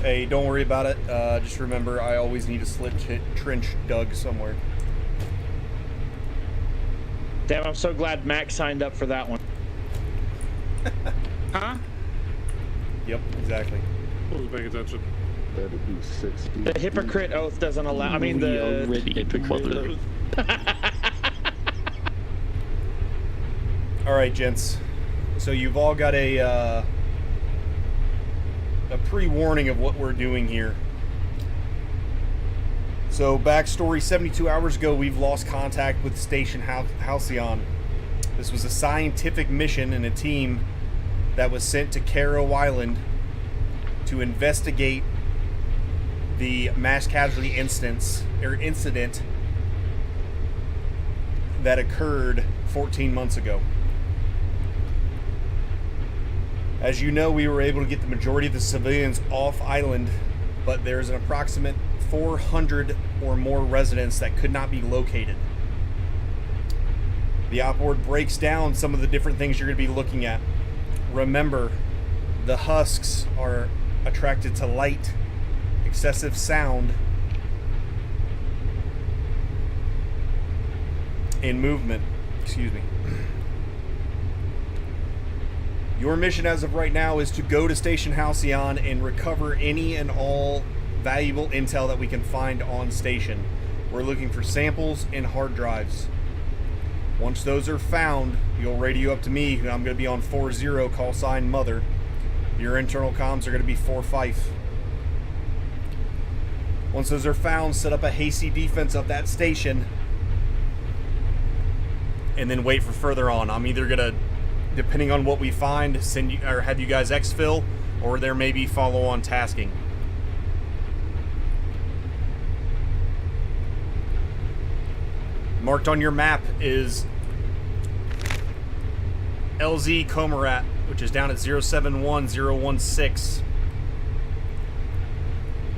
Hey, don't worry about it. Just remember, I always need a slit trench dug somewhere. Damn, I'm so glad Mac signed up for that one. Huh? Yep, exactly. Wasn't paying attention. That'd be 60. The hypocrite oath doesn't allow. I mean, the hypocrite oath. All right, gents. So you've all got a pre-warning of what we're doing here. So, backstory, 72 hours ago, we've lost contact with Station Halcyon. This was a scientific mission and a team that was sent to CARROW Island to investigate the mass casualty incident that occurred 14 months ago. As you know, we were able to get the majority of the civilians off island, but there's an approximate 400 or more residents that could not be located. The op board breaks down some of the different things you're going to be looking at. Remember, the husks are attracted to light, excessive sound, and movement. Excuse me. Your mission as of right now is to go to Station Halcyon and recover any and all valuable intel that we can find on station. We're looking for samples and hard drives. Once those are found, you'll radio up to me, and I'm going to be on 4-0, call sign Mother. Your internal comms are going to be 4-5. Once those are found, set up a hasty defense of that station, and then wait for further on. I'm either going to, depending on what we find, send you or have you guys exfil, or there may be follow-on tasking. Marked on your map is LZ Comarat, which is down at 071016.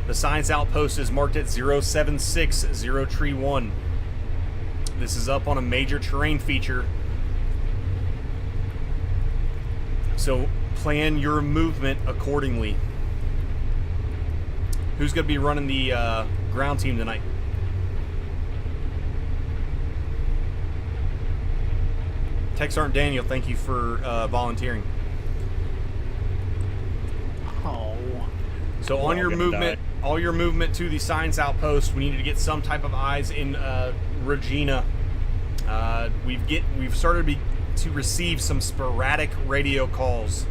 The science outpost is marked at 076031. This is up on a major terrain feature, so plan your movement accordingly. Who's going to be running the ground team tonight? Tex Sergeant Daniel, thank you for volunteering. Oh. So on your movement, all your movement to the science outpost, we need to get some type of eyes in Regina. We've started to receive some sporadic radio calls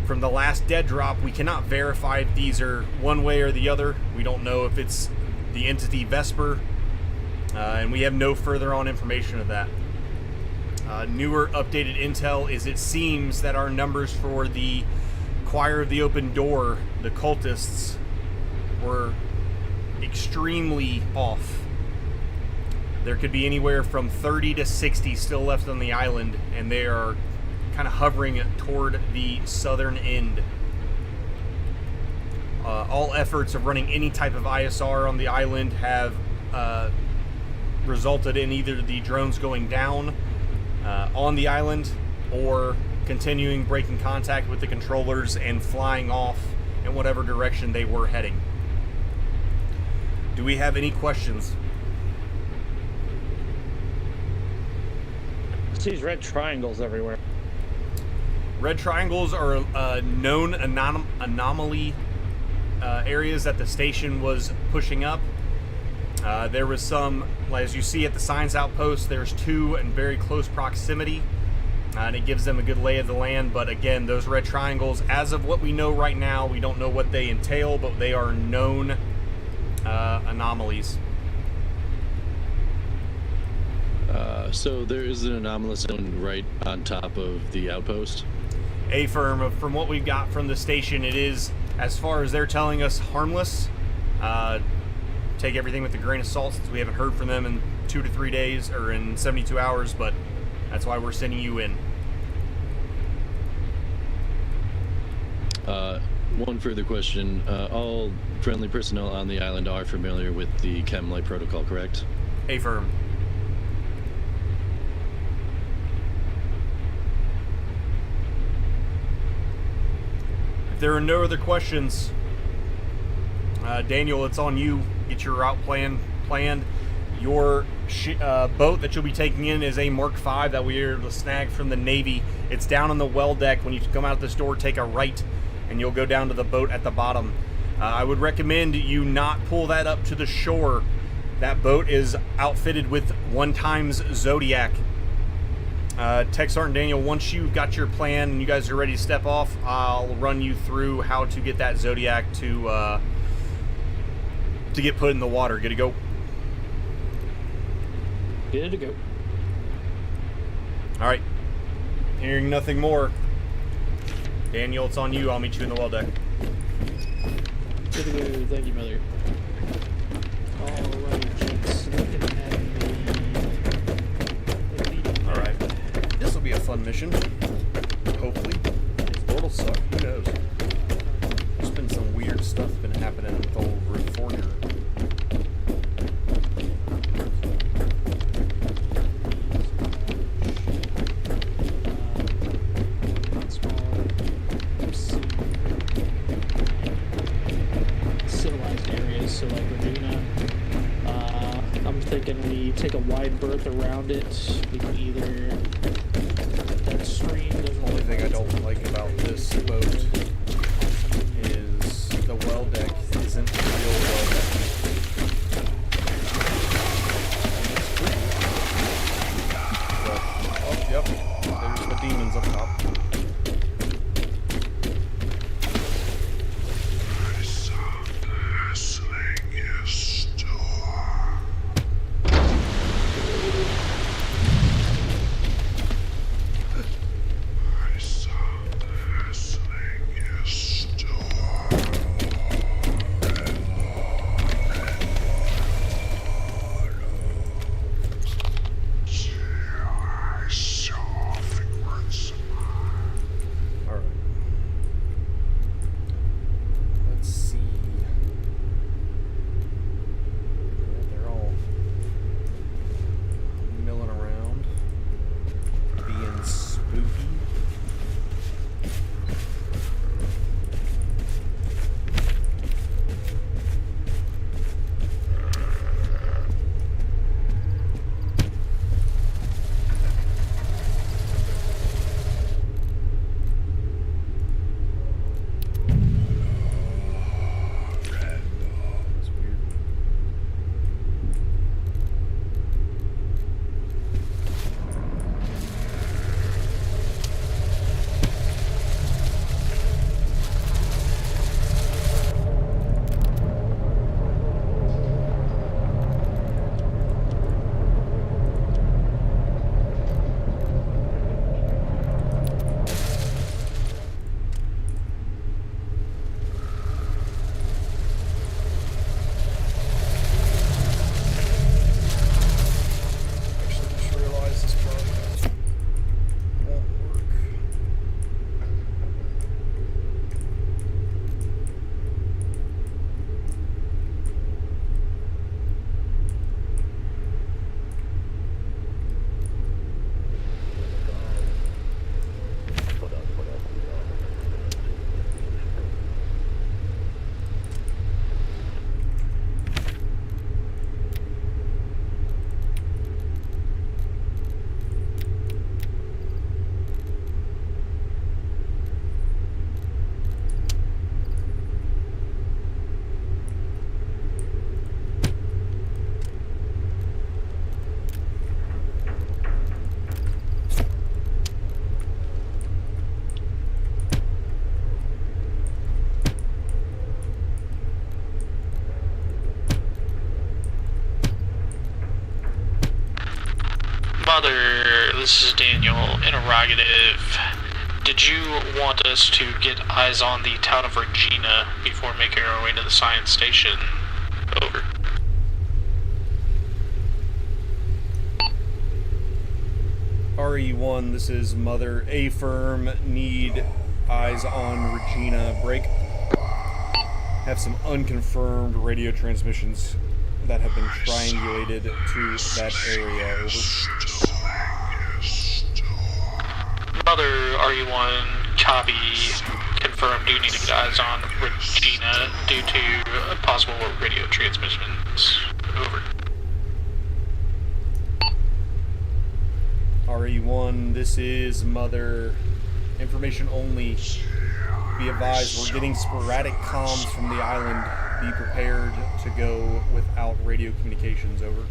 from the last dead drop. We cannot verify if these are one way or the other. We don't know if it's the entity Vesper, and we have no further on information of that. Newer updated intel is it seems that our numbers for the Choir of the Open Door, the cultists, were extremely off. There could be anywhere from 30 to 60 still left on the island, and they are kind of hovering toward the southern end. All efforts of running any type of ISR on the island have resulted in either the drones going down on the island or continuing breaking contact with the controllers and flying off in whatever direction they were heading. Do we have any questions? These red triangles everywhere. Red triangles are known anomaly areas that the station was pushing up. There was some, as you see at the science outpost, there's two in very close proximity, and it gives them a good lay of the land. But again, those red triangles, as of what we know right now, we don't know what they entail, but they are known anomalies. So there is an anomalous zone right on top of the outpost? Affirm. From what we've got from the station, it is, as far as they're telling us, harmless. Take everything with a grain of salt since we haven't heard from them in 2 to 3 days, or in 72 hours, but that's why we're sending you in. One further question. All friendly personnel on the island are familiar with the Chem Light Protocol, correct? Affirm. If there are no other questions, Daniel, it's on you. Get your route planned. Your boat that you'll be taking in is a Mark V that we were able to snag from the Navy. It's down on the well deck. When you come out this door, take a right, and you'll go down to the boat at the bottom. I would recommend you not pull that up to the shore. That boat is outfitted with 1x Zodiac. Tech Sergeant Daniel, once you've got your plan and you guys are ready to step off, I'll run you through how to get that Zodiac to get put in the water. Good to go? Good to go. All right. Hearing nothing more, Daniel, it's on you. I'll meet you in the well deck. Good to go. Thank you, Mother. Alright, gents. Looking at the... Alright. This will be a fun mission. Hopefully. Or it'll suck. Who knows? There's been some weird stuff been happening with the whole roof forger. So like Regina, I'm thinking we take a wide berth around it. We can either that stream. The only thing I don't like about this boat is the well deck isn't the real well deck. But, oh, yep, there's the demons up top. Mother, this is Daniel. Interrogative. Did you want us to get eyes on the town of Regina before making our way to the science station? Over. RE1, this is Mother. A-firm, need eyes on Regina. Break. Have some unconfirmed radio transmissions that have been triangulated to that area. Over. Mother, RE1, copy. confirm, do need to get eyes on Regina due to possible radio transmissions. Over. RE1, this is Mother. Information only. Be advised, we're getting sporadic comms from the island. Be prepared to go without radio communications. Over.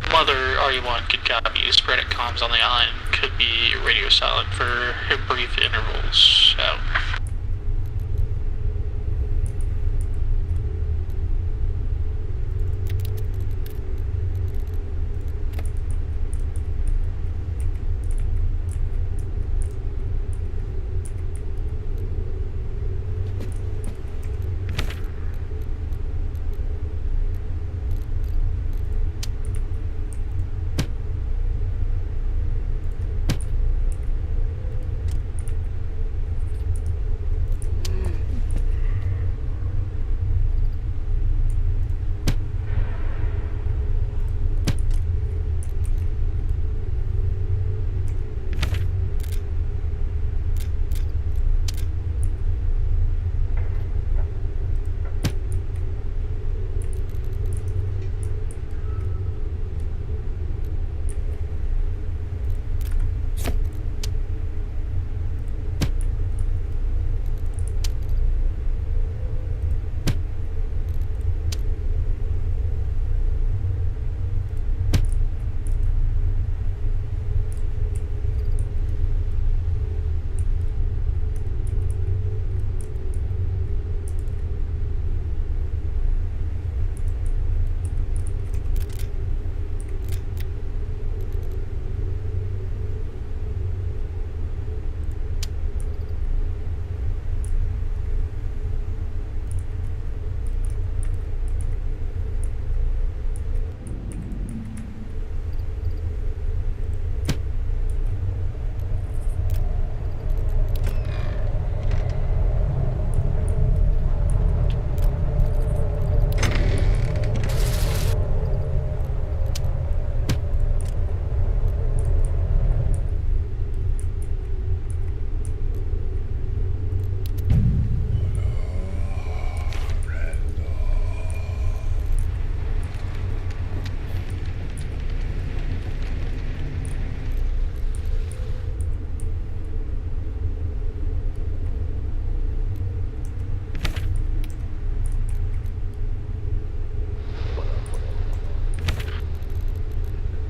Mother, RE1 could copy. Sporadic comms on the island could be radio silent for brief intervals. Out.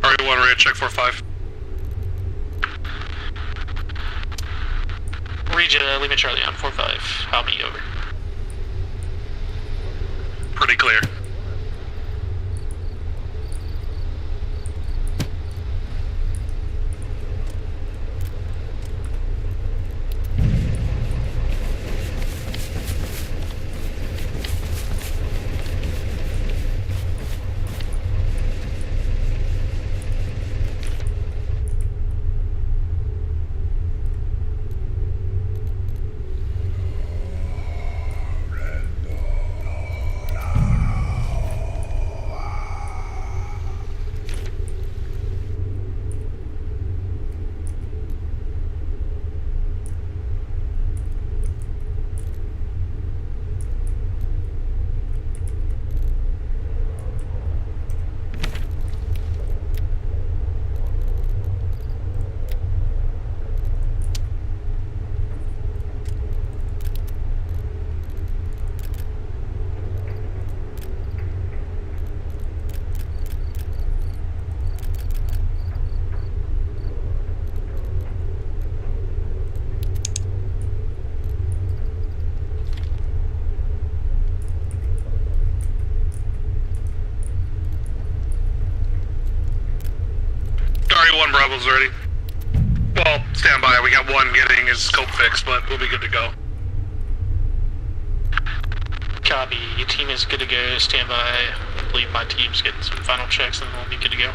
RE1 ready to check 4-5. Regia, Lima Charlie on 4-5. How me over? Pretty clear. One Bravo's ready. Well, stand by. We got one getting his scope fixed, but we'll be good to go. Copy. Your team is good to go. Stand by. I believe my team's getting some final checks and we'll be good to go.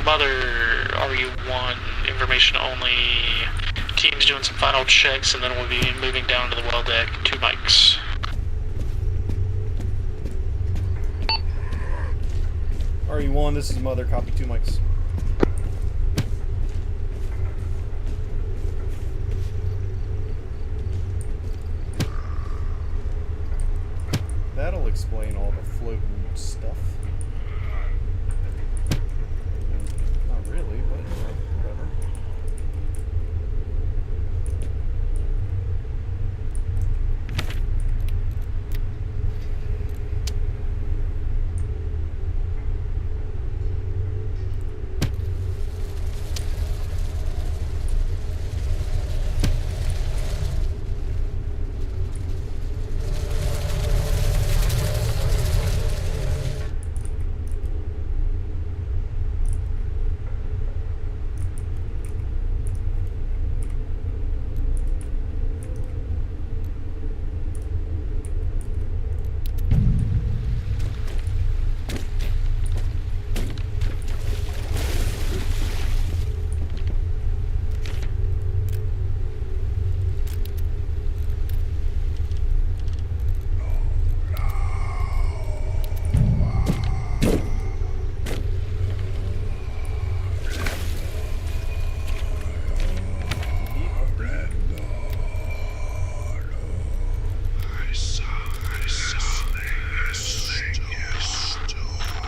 Mother, RU1, information only. Team's doing some final checks, and then we'll be moving down to the well deck. 2 mics. RE1, this is Mother, copy 2 mics. That'll explain all the floating stuff. Not really, but whatever.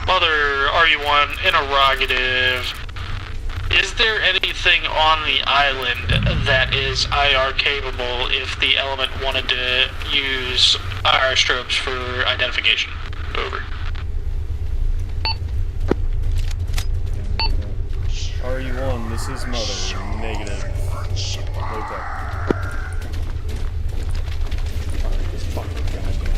Mother, RU1, interrogative. Is there anything on the island that is IR capable if the element wanted to use IR strobes for identification? Over. RE1, this is Mother, negative. Low tech. Alright, this fucking goddamn.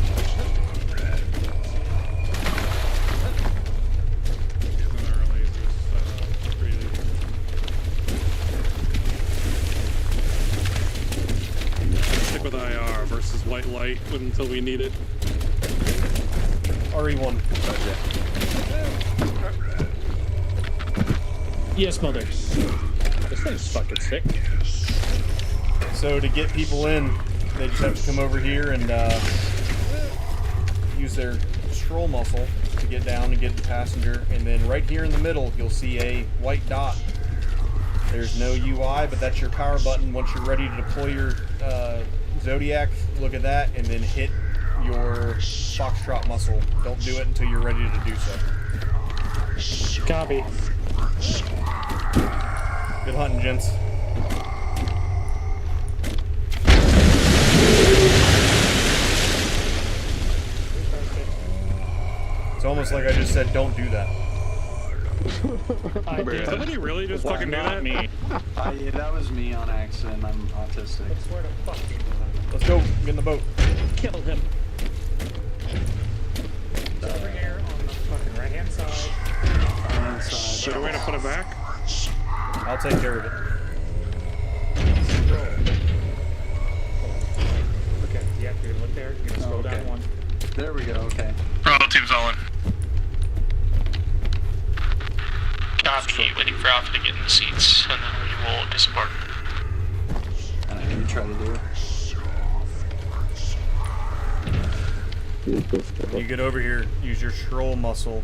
Stick with IR versus white light until we need it. RE1. Yes, Mother. This thing's fucking sick. So to get people in, they just have to come over here and use their stroll muscle to get down and get the passenger. And then right here in the middle, you'll see a white dot. There's no UI, but that's your power button. Once you're ready to deploy your Zodiac, look at that, and then hit your Foxtrot muscle. Don't do it until you're ready to do so. Copy. Good hunting, gents. It's almost like I just said, don't do that. I did. Somebody really just fucking do Not that? me. Yeah, that was me on accident. I'm autistic. Where the fuck you Let's go. Get in the boat. Kill him. It's over here on the fucking right-hand side. Is there a way to put it back? I'll take care of it. Okay, yeah, you're gonna look there. You're gonna scroll down one. There we go, okay. Bravo team's all in. Copy, waiting for Alpha to get in the seats, and then we will disembark. You try to do it. You get over here, use your scroll muscle,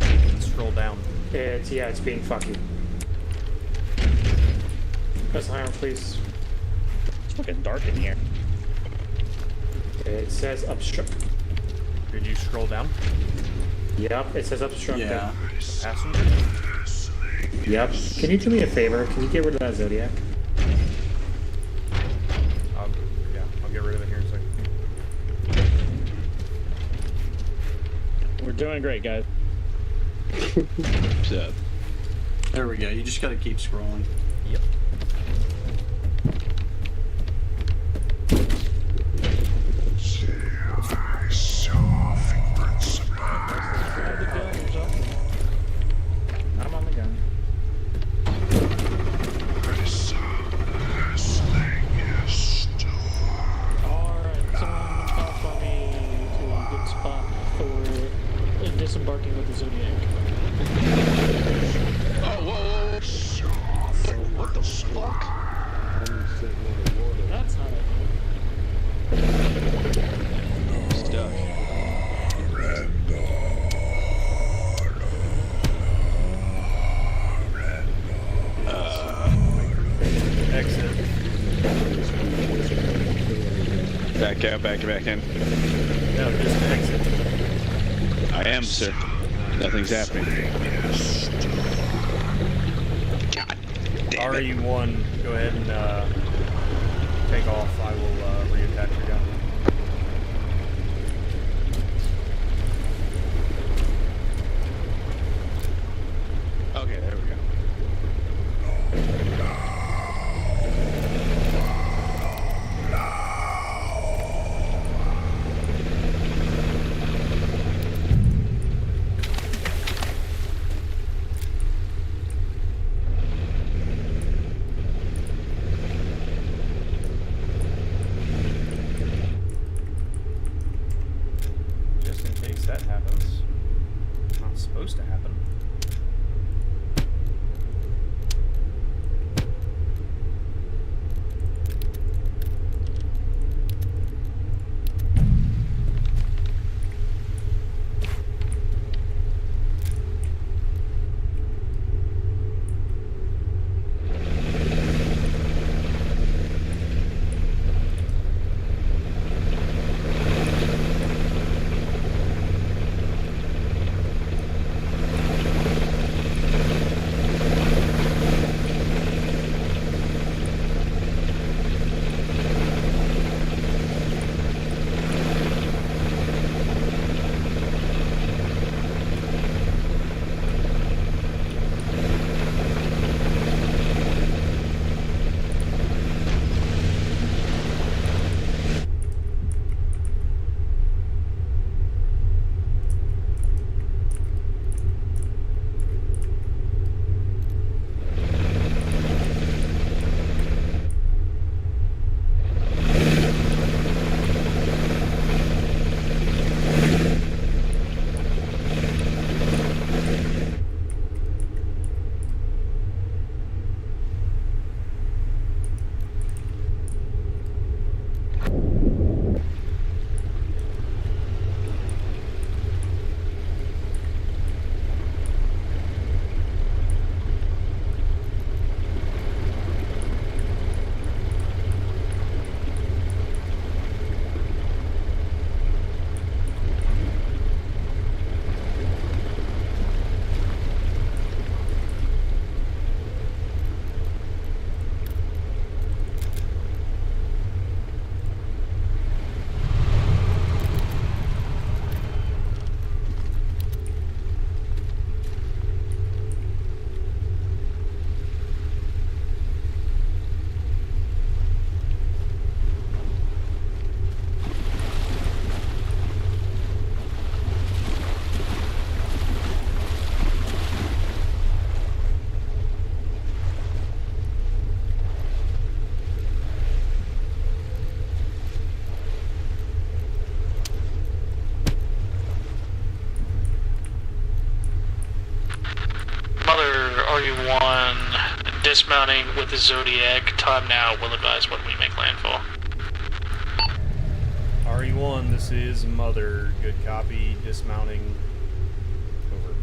and scroll down. It's being fucky. Press higher, please. It's fucking dark in here. It says obstruct. Did you scroll down? Yep, it says obstructed. Yeah. Passenger? Yep. Can you do me a favor? Can you get rid of that Zodiac? Yeah, I'll get rid of it here in a second. We're doing great, guys. So, There we go. You just gotta keep scrolling. Yep. I'm on the gun. Alright, someone talk for me to a good spot for disembarking with the Zodiac. oh the fuck? I'm sitting on the water. That's not a Stuck. Exit. Back out, back in. No, just exit. I am, sir. Nothing's happening. God damn it. RE1, go ahead and take off. I will reattach your gun. Okay, there we go. Just in case that happens. Not supposed to happen. RE1, dismounting with the Zodiac. Time now. Will advise when we make landfall. RE1, this is Mother. Good copy. Dismounting. Over.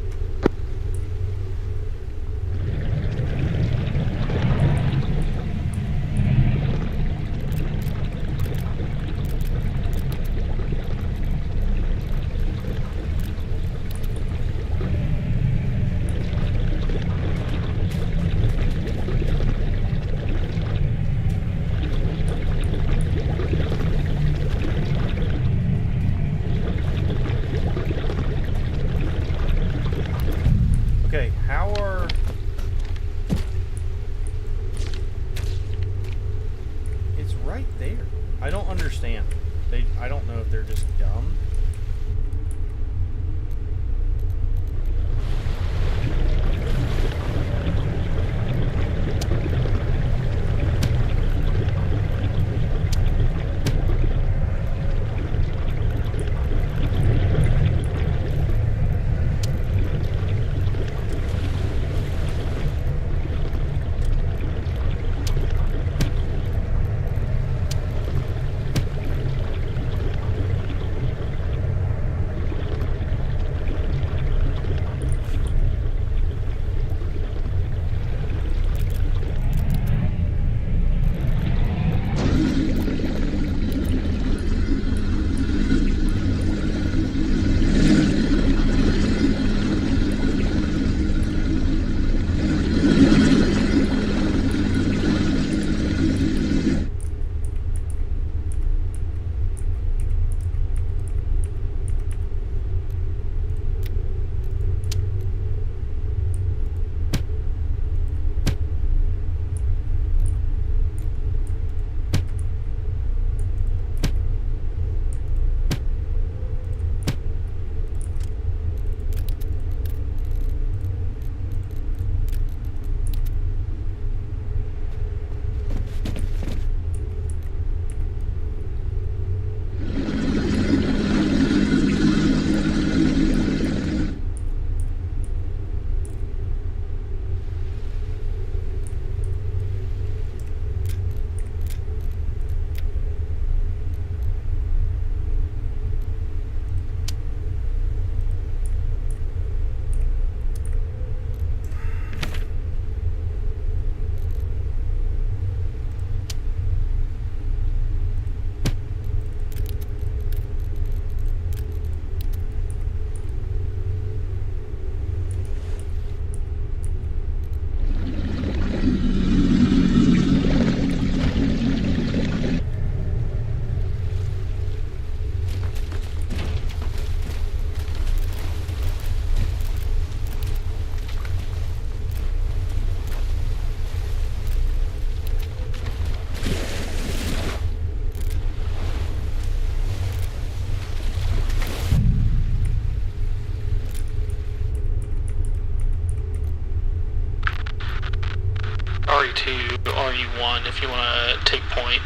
RE2, RE1, if you want to take point,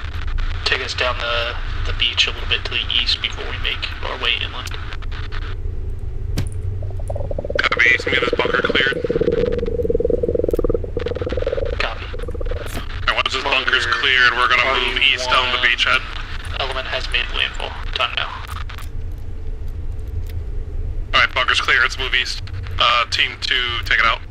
take us down the beach a little bit to the east before we make our way inland. Copy. Can we get this bunker cleared? Copy. Alright, once this bunker's cleared, we're gonna move east down the beachhead. Element has made landfall. Done now. Alright, bunker's clear. Let's move east. Team 2, take it out.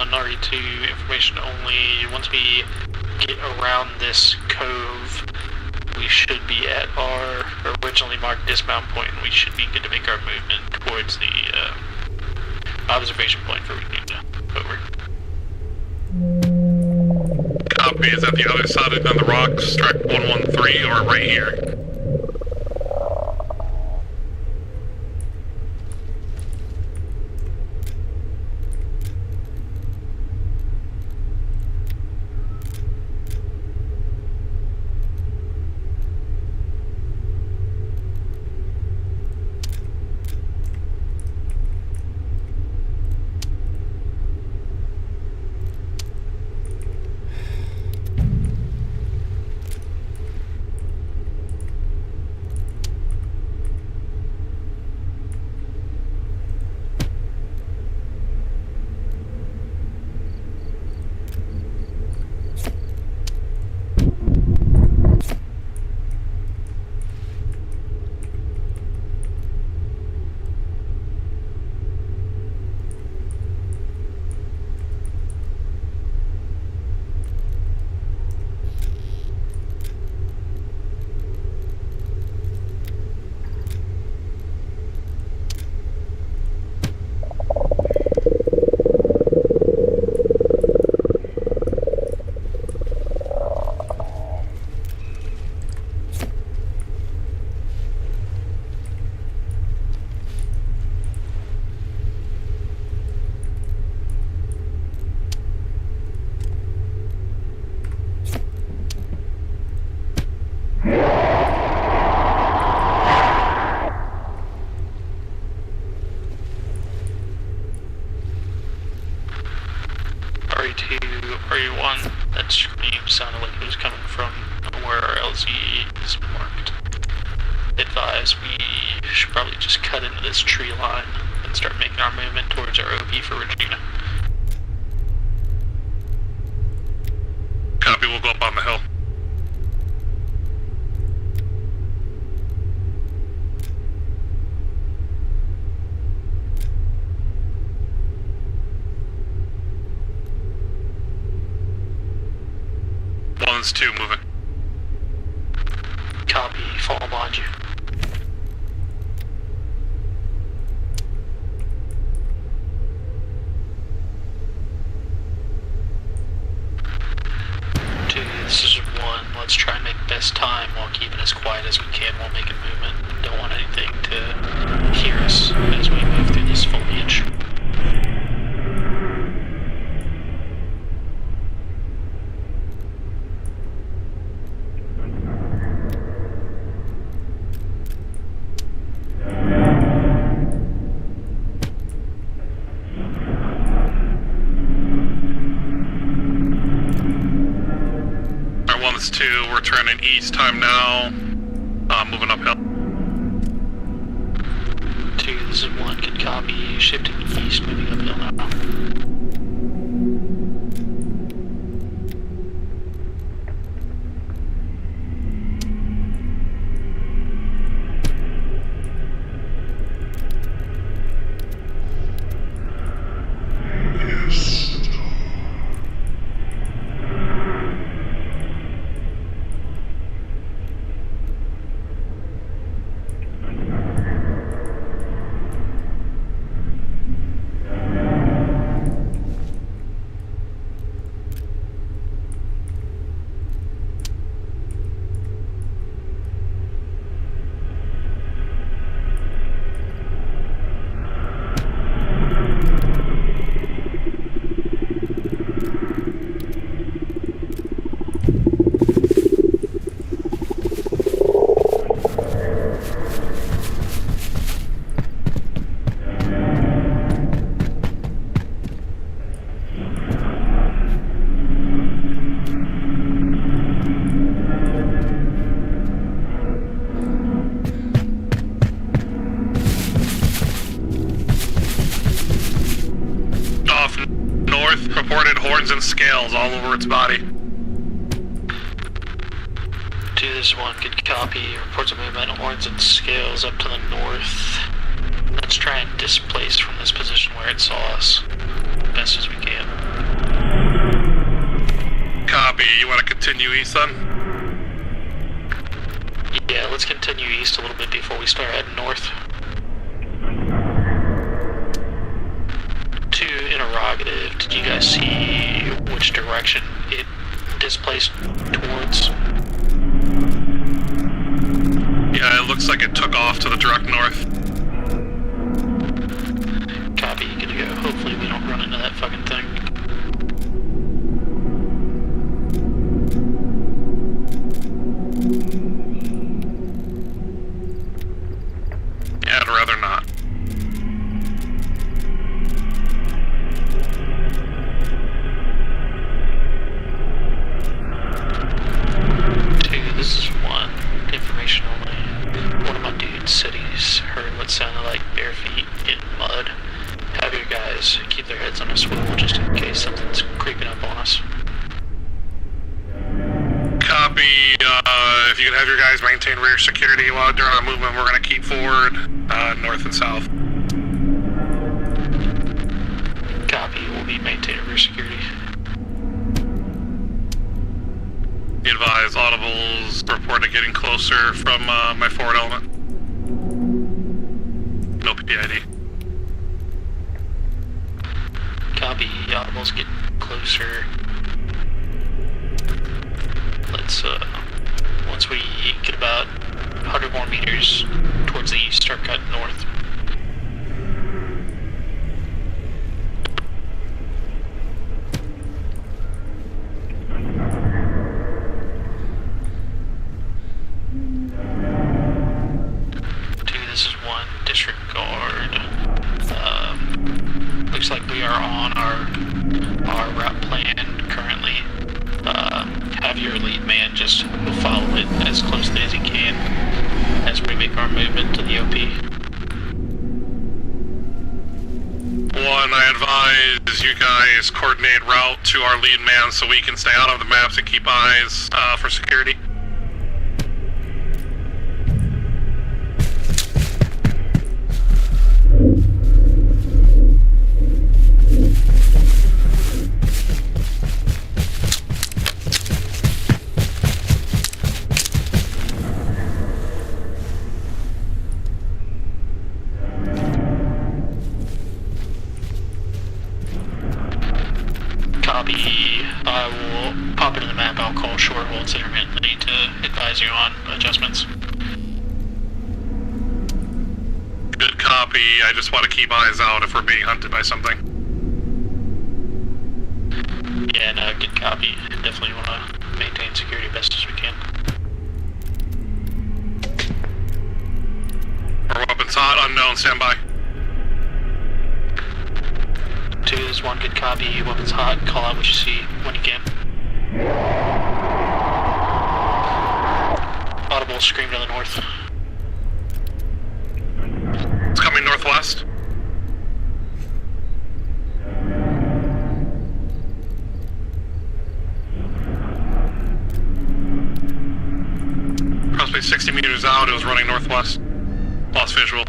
RE2, information only. Once we get around this cove, we should be at our originally marked dismount point, and we should be good to make our movement towards the observation point for Virginia. Over. Copy. Is that the other side of the rocks, strike 113, or right here? RE1, that scream sounded like it was coming from where our LZ is marked. Advise we should probably just cut into this tree line and start making our movement towards our OP for Regina. Copy, we'll go up on the hill. One's 2 moving. Copy, fall behind you. Two, this is 1. Let's try and make best time while keeping as quiet as we can while making movement. Don't want anything to hear us as we move through this foliage. advise 2, we're turning east time now. Moving uphill. 2, this is 1, good copy. Shifting east, moving uphill now. Reported horns and scales all over its body. 2, this is 1, good copy. Reports of movement, horns and scales up to the north. Let's try and displace from this position where it saw us best as we can. Copy. You want to continue east then? Yeah, let's continue east a little bit before we start heading north. 2, interrogative. Did you guys see which direction it displaced towards? Yeah, it looks like it took off to the direct north. Copy, good to go. Hopefully we don't run into that fucking thing. Yeah, I'd rather not. 2, this is 1. Information only. One of my dudes said he's heard what sounded like bare feet in mud. Have your guys keep their heads on a swivel just in case something's creeping up on us. Copy. If you can have your guys maintain rear security while during our movement, we're going to keep forward, north and south. Copy, we'll be maintaining rear security. Be advised, audibles reported getting closer from my forward element. No PID. Copy, audibles get closer. Let's, once we get about 100 more meters towards the east, start cutting north. This is 1, disregard. Looks like we are on our route plan currently. Have your lead man just follow it as closely as he can as we make our movement to the OP. 1, I advise you guys coordinate route to our lead man so we can stay out of the maps and keep eyes for security. I will pop into the map. I'll call short holds intermittently to advise you on adjustments. Good copy. I just want to keep eyes out if we're being hunted by something. Yeah, no, good copy. Definitely want to maintain security best as we can. Our weapons hot, unknown, stand by. 2 is 1, good copy. Weapons hot. Call out what you see when you can. full scream to the north. It's coming northwest. Approximately 60 meters out, it was running northwest. Lost visual.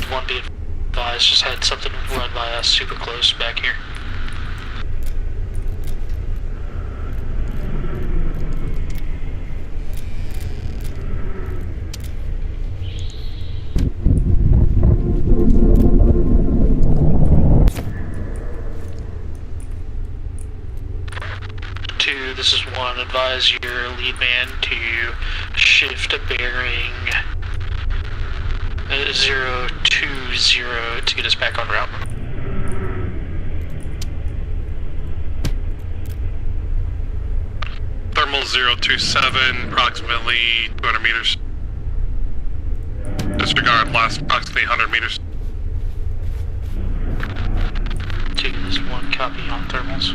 One be advised, just had something run by us super close back here. This is one. Advise your lead man to shift a bearing 020 to get us back on route. Thermal 027, approximately 200 meters. Disregard last approximately 100 meters. 2, this is 1. Copy on thermals.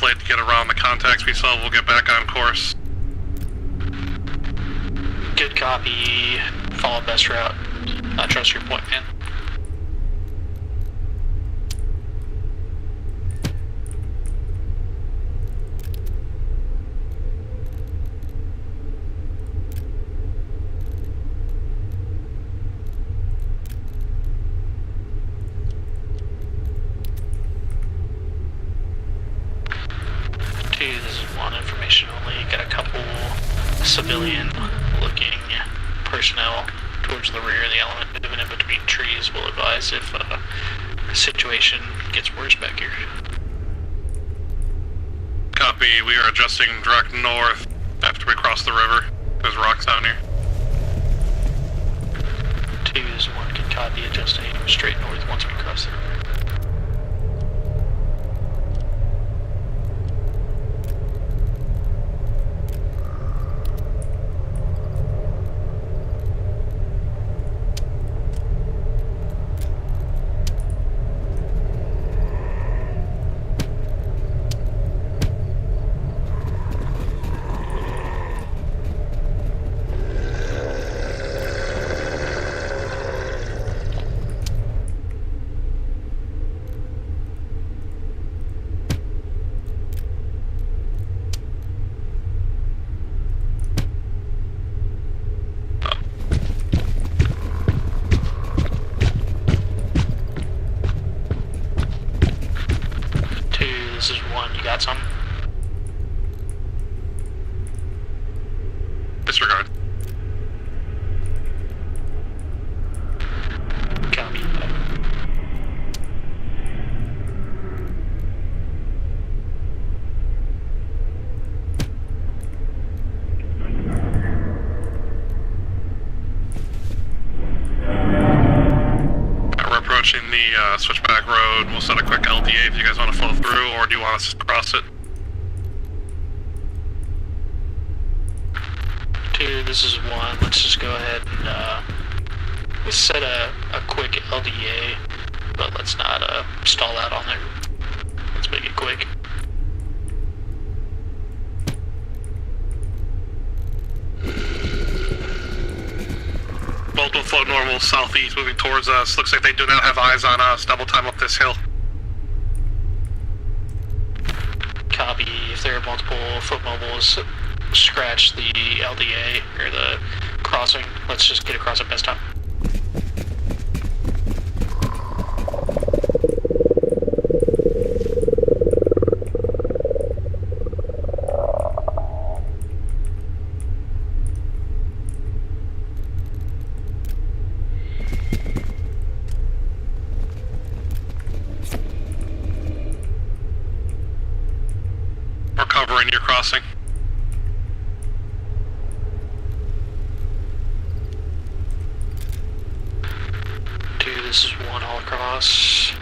To get around the contacts we saw, we'll get back on course. Good copy. Follow best route. I trust your point, man. This is 1. Information only. Got a couple civilian-looking personnel towards the rear of the element, moving in between trees. We'll advise if the situation gets worse back here. Copy. We are adjusting direct north after we cross the river. There's rocks down here. 2 is 1. Can copy. Adjusting straight north once we cross the river. This is 1. You got some? Disregard. Copy. We're approaching the switchback road. We'll set a quick LDA if you guys want to flow through, or do you want us to cross it? 2, this is 1. Let's just go ahead and we'll set a quick LDA, but let's not stall out on there. Let's make it quick. Bolt will flow normal southeast, moving towards us. Looks like they do not have eyes on us. Double time up this hill. Copy. If there are multiple foot mobiles scratch the LDA or the crossing. Let's just get across it best time. We're covering your crossing. This is one all across.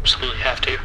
Absolutely have to.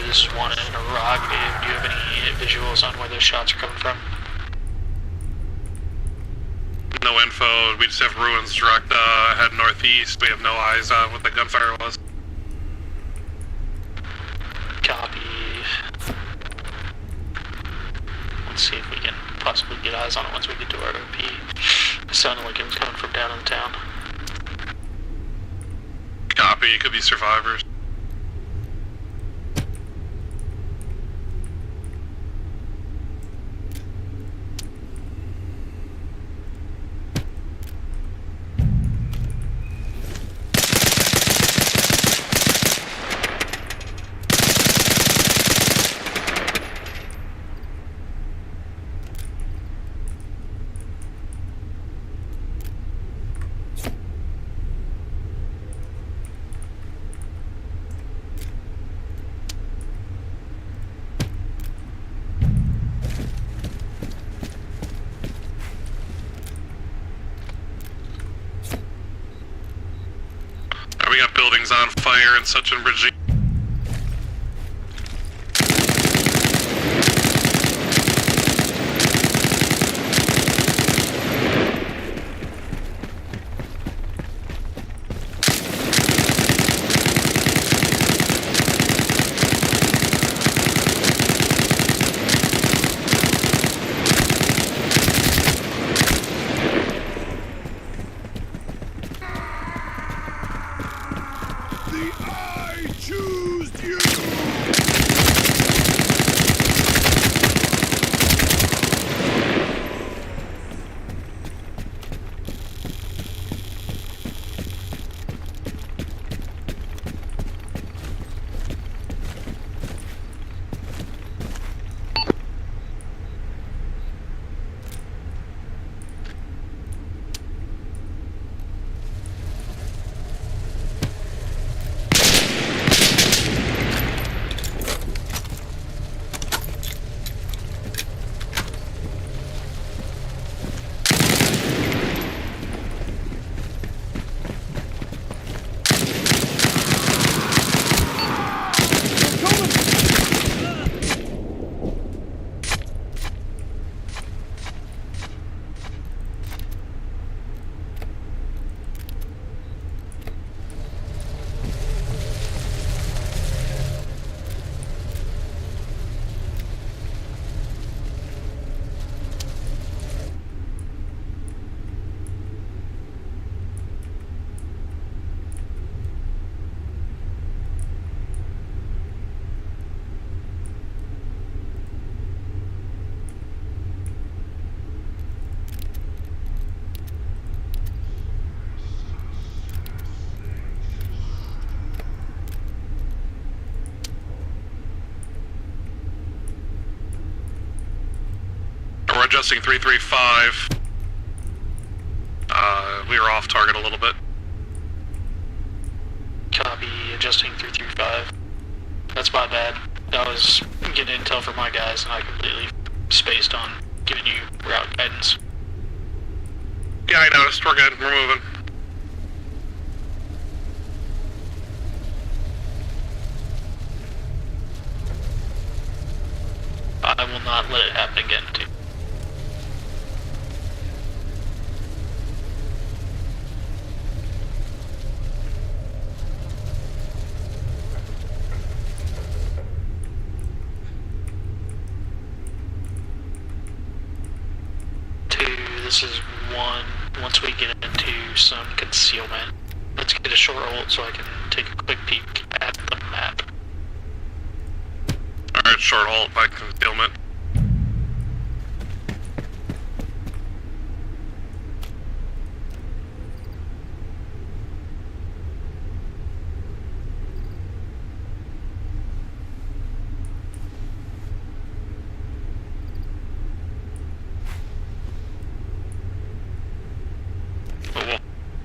This is one interrogative. Do you have any visuals on where those shots are coming from? No info. We just have ruins direct head northeast. We have no eyes on what the gunfire was. Copy. Let's see if we can possibly get eyes on it once we get to our OP. It sounded like it was coming from down in the town. Copy. It could be survivors. We got buildings on fire in such in Virginia. adjusting 335. We were off target a little bit. Copy, adjusting 335. That's my bad. I was getting intel from my guys and I completely spaced on giving you route guidance. Yeah, I noticed. We're good. We're moving. I will not let it happen again, too. This is 1. Once we get into some concealment, let's get a short hold so I can take a quick peek at the map. Alright, short halt by concealment.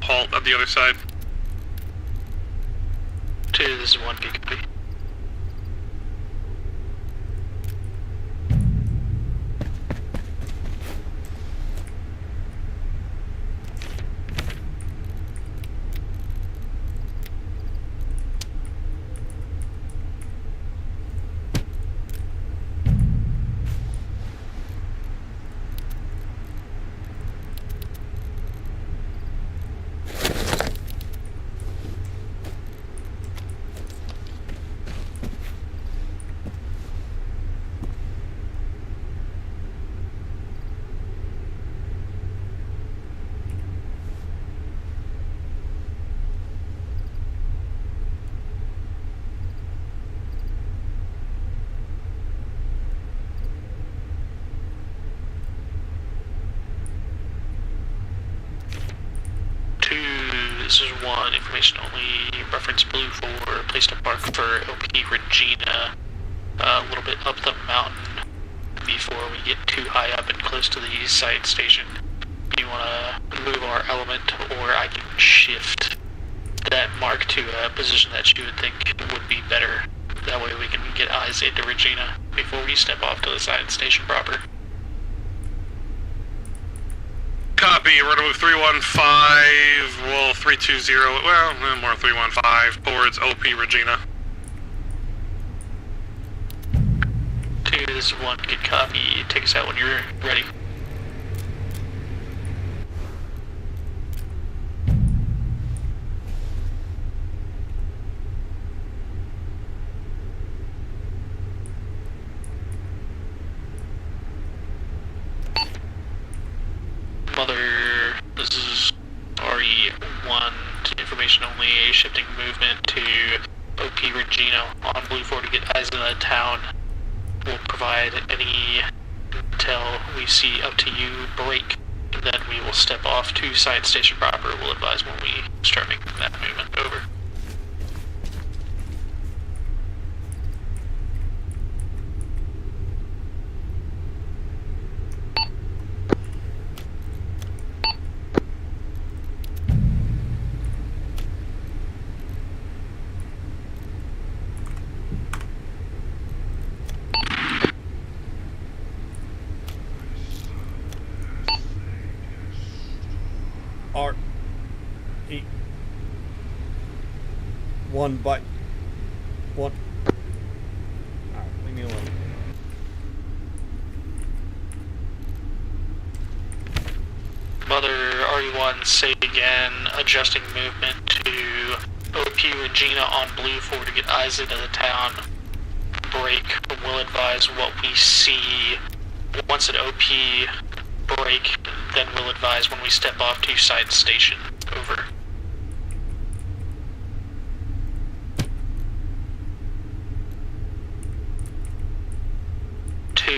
Halt at the other side. 2, this is 1 PKP. This is 1, information only, reference blue 4, place to park for OP Regina, a little bit up the mountain before we get too high up and close to the site station. You want to move our element, or I can shift that mark to a position that you would think would be better. That way we can get eyes into Regina before we step off to the side station proper. Copy, we're gonna move 315, well, 320, well, more 315, towards OP Regina. 2, this is 1, good copy, take us out when you're ready. Mother, this is RE1, information only, shifting movement to OP Regina on Blue 4 to get eyes in the town. We'll provide any intel we see up to you, break, and then we will step off to side station proper. We'll advise when we start making that movement over. One by one. Alright, leave me alone. Mother RE1, say again, adjusting movement to OP Regina on Blue 4 to get eyes into the town. Break, we'll advise what we see. Once at OP break, then we'll advise when we step off to side station. Over. 2,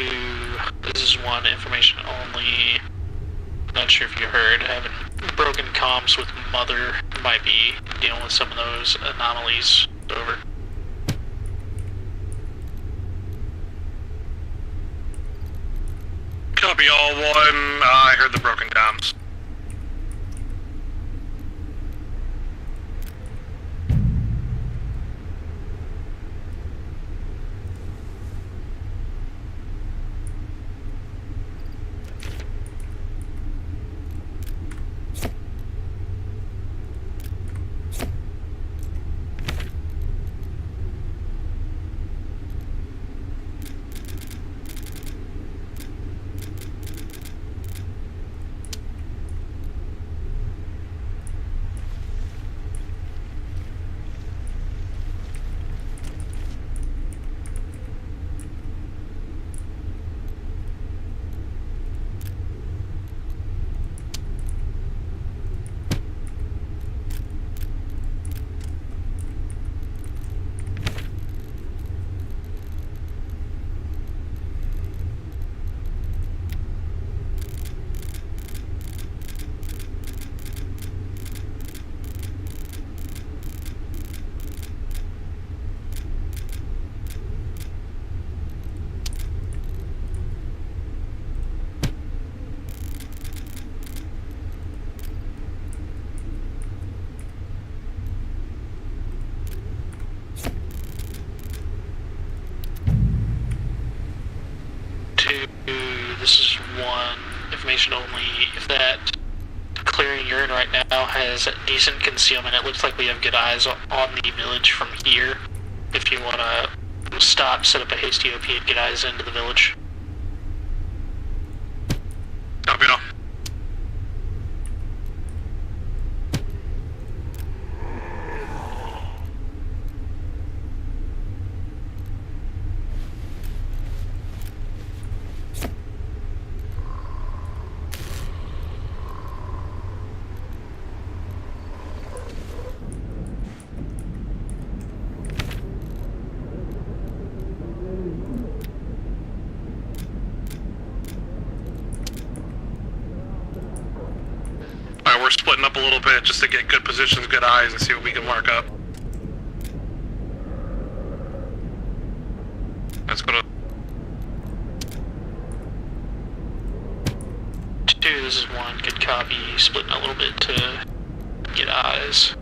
this is 1, information only. Not sure if you heard, having broken comms with Mother, might be dealing with some of those anomalies. Over. Copy all one. I heard the broken comms. This is one. Information only. If that clearing you're in right now has decent concealment, it looks like we have good eyes on the village from here. If you want to stop, set up a hasty OP and get eyes into the village. Copy now. We're splitting up a little bit just to get good positions, good eyes, and see what we can mark up. Let's go to 2, this is 1, good copy, splitting a little bit to get eyes.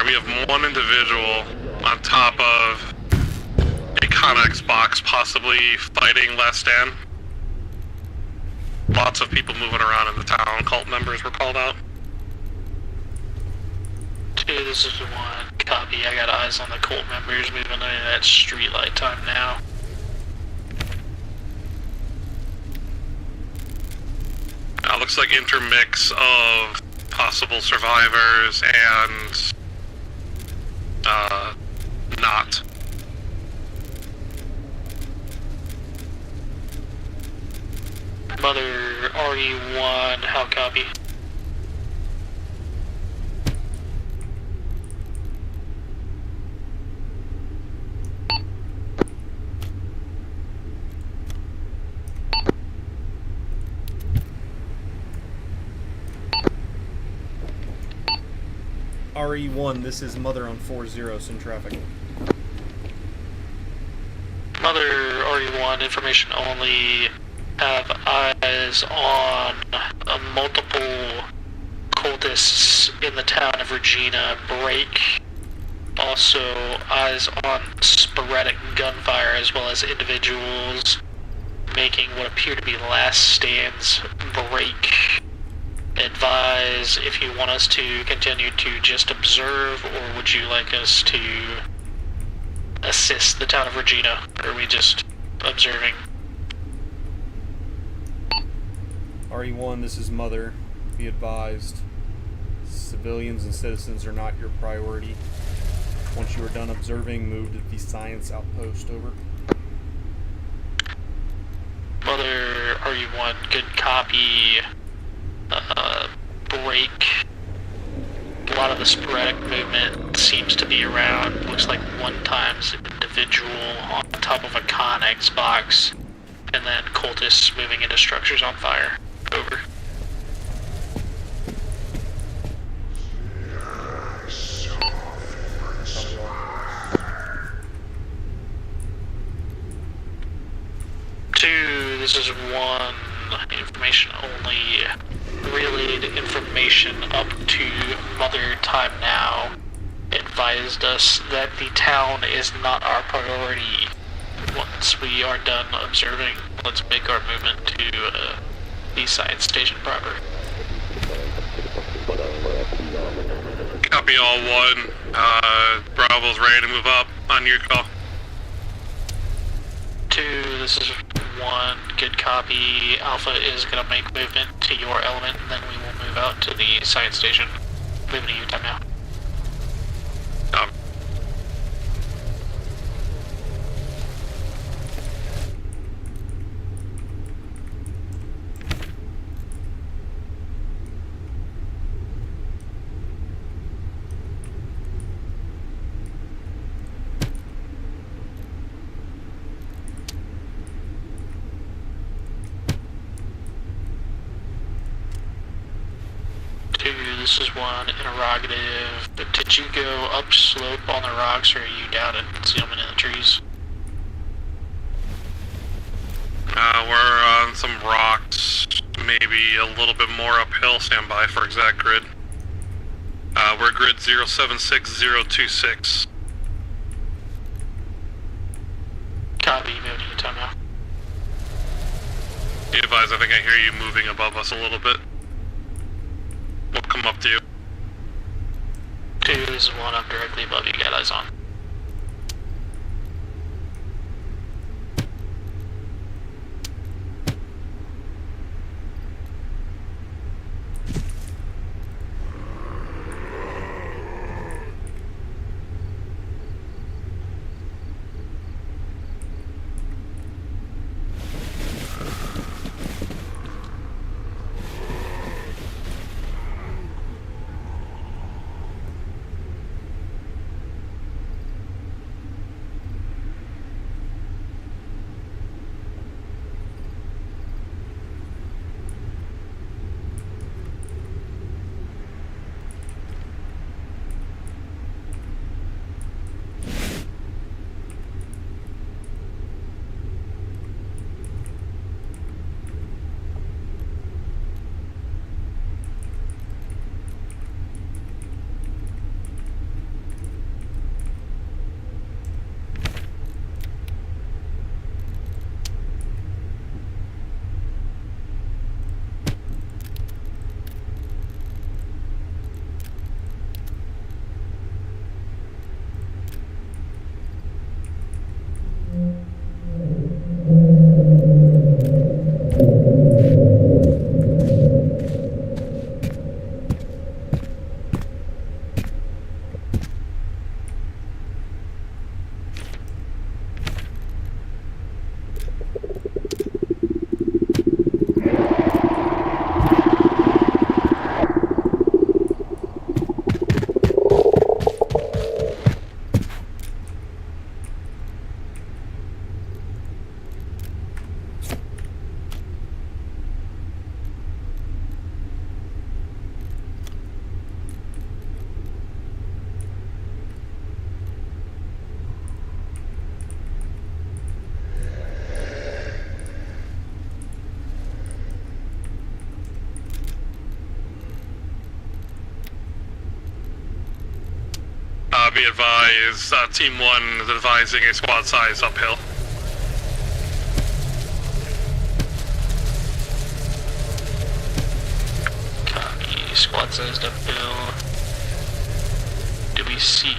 We have one individual on top of a Connex box, possibly fighting less than. Lots of people moving around in the town. Cult members were called out. 2, this is 1. Copy. I got eyes on the cult members moving into that streetlight time now. Looks like intermix of possible survivors and not. Mother RE1, how copy? RE1, this is Mother on 4-0 in traffic. Mother RE1, information only, have eyes on multiple cultists in the town of Regina. Break also eyes on sporadic gunfire as well as individuals making what appear to be last stands break. Advise if you want us to continue to just observe, or would you like us to assist the town of Regina? Or are we just observing? RE1, this is Mother. Be advised, civilians and citizens are not your priority. Once you are done observing, move to the science outpost. Over. Mother, RE1, good copy. Break. A lot of the sporadic movement seems to be around. Looks like one times individual on top of a Connex box, and then cultists moving into structures on fire. Over. Two, this is one. Information only. Relayed information up to Mother time now. Advised us that the town is not our priority. Once we are done observing, let's make our movement to the science station proper. Copy all one. Bravo's ready to move up on your call. Two, this is one. Good copy. Alpha is going to make movement to your element, and then we will move out to the science station. Moving to you time now. This is one interrogative. Did you go up slope on the rocks, or are you down in concealment in the trees? We're on some rocks, maybe a little bit more uphill. Stand by for exact grid. We're grid 076026. Copy, moving to your time now. Be advised, I think I hear you moving above us a little bit. We'll come up to you. Two, this is one. I'm directly above you. Got eyes on. Be advised, Team 1 is advising a squad size uphill. Copy. Squad sized uphill. Do we see?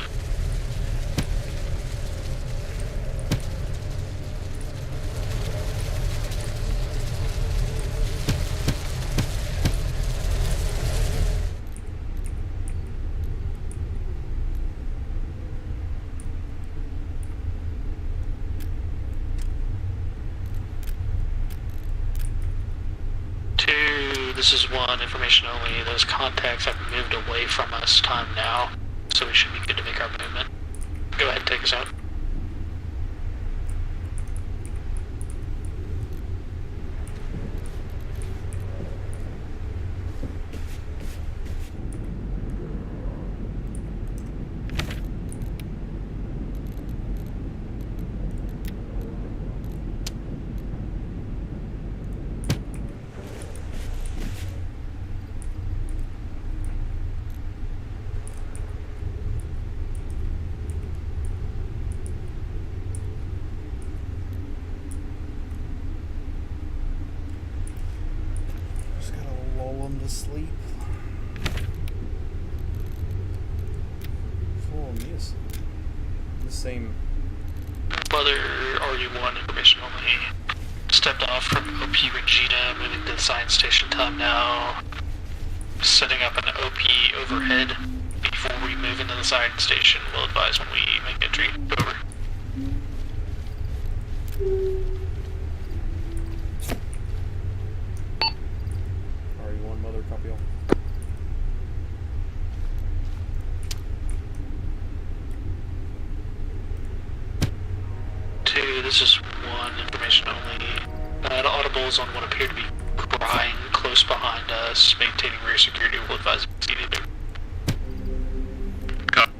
This is 1, information only. Those contacts have moved away from us. Time now, so we should be good to make our movement. Go ahead and take us out. To sleep. Full miss. The same. Mother RU1, information only. Stepped off from OP Regina, moving to the science station. Time now. Setting up an OP overhead before we move into the science station. We'll advise when we make entry. Over. Copy all. This is 1, information only. Audibles on what appear to be crying close behind us, maintaining rear security. Will advise immediately. Copy.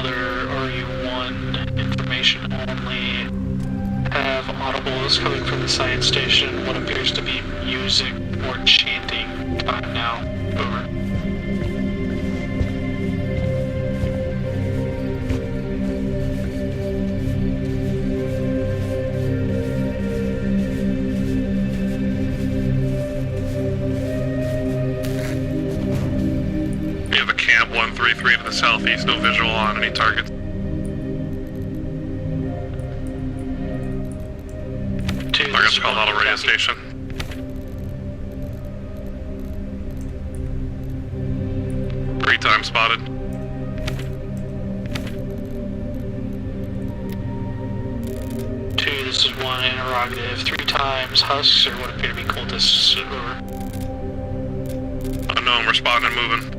RU1, information only. Have audibles coming from the science station, what appears to be music or chanting. Time now. Over. We have a Camp 133 to the southeast, no visual on any targets. Target's called out a radio station. Time spotted. This this is 1 interrogative. 3 times husks or what appear to be cultists. Over. Unknown, responding and moving.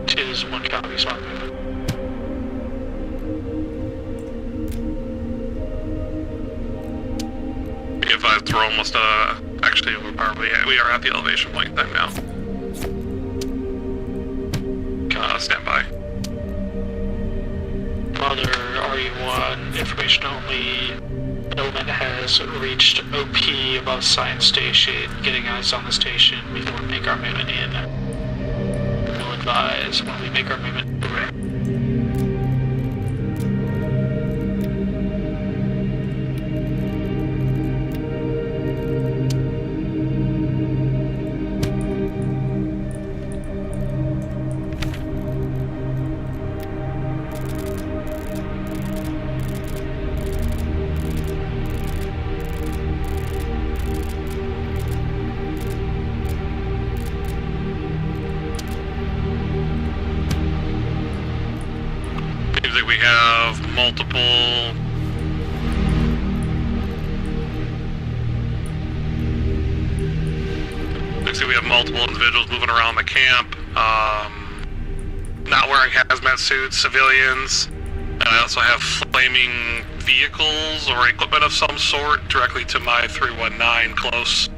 2, this is 1 copy, so I'm moving. Be advised, we're almost, actually, we are at the elevation point time now. Stand by. Mother, RE1, information only. Element has reached OP above science station. Getting eyes on the station before we make our movement in. We'll advise when we make our movement. Over. We have multiple looks like we have multiple individuals moving around the camp, not wearing hazmat suits, civilians, and I also have flaming vehicles or equipment of some sort directly to my 319 close.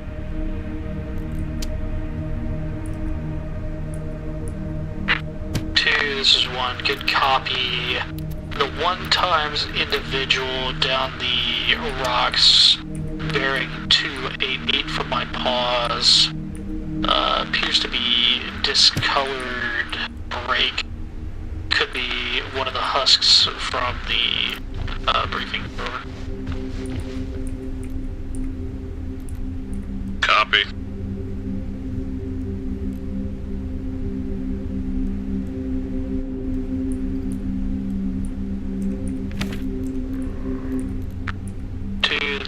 This is 1, good copy. The 1 times individual down the rocks bearing 288 from my paws appears to be discolored break. Could be one of the husks from the briefing. Over. Copy.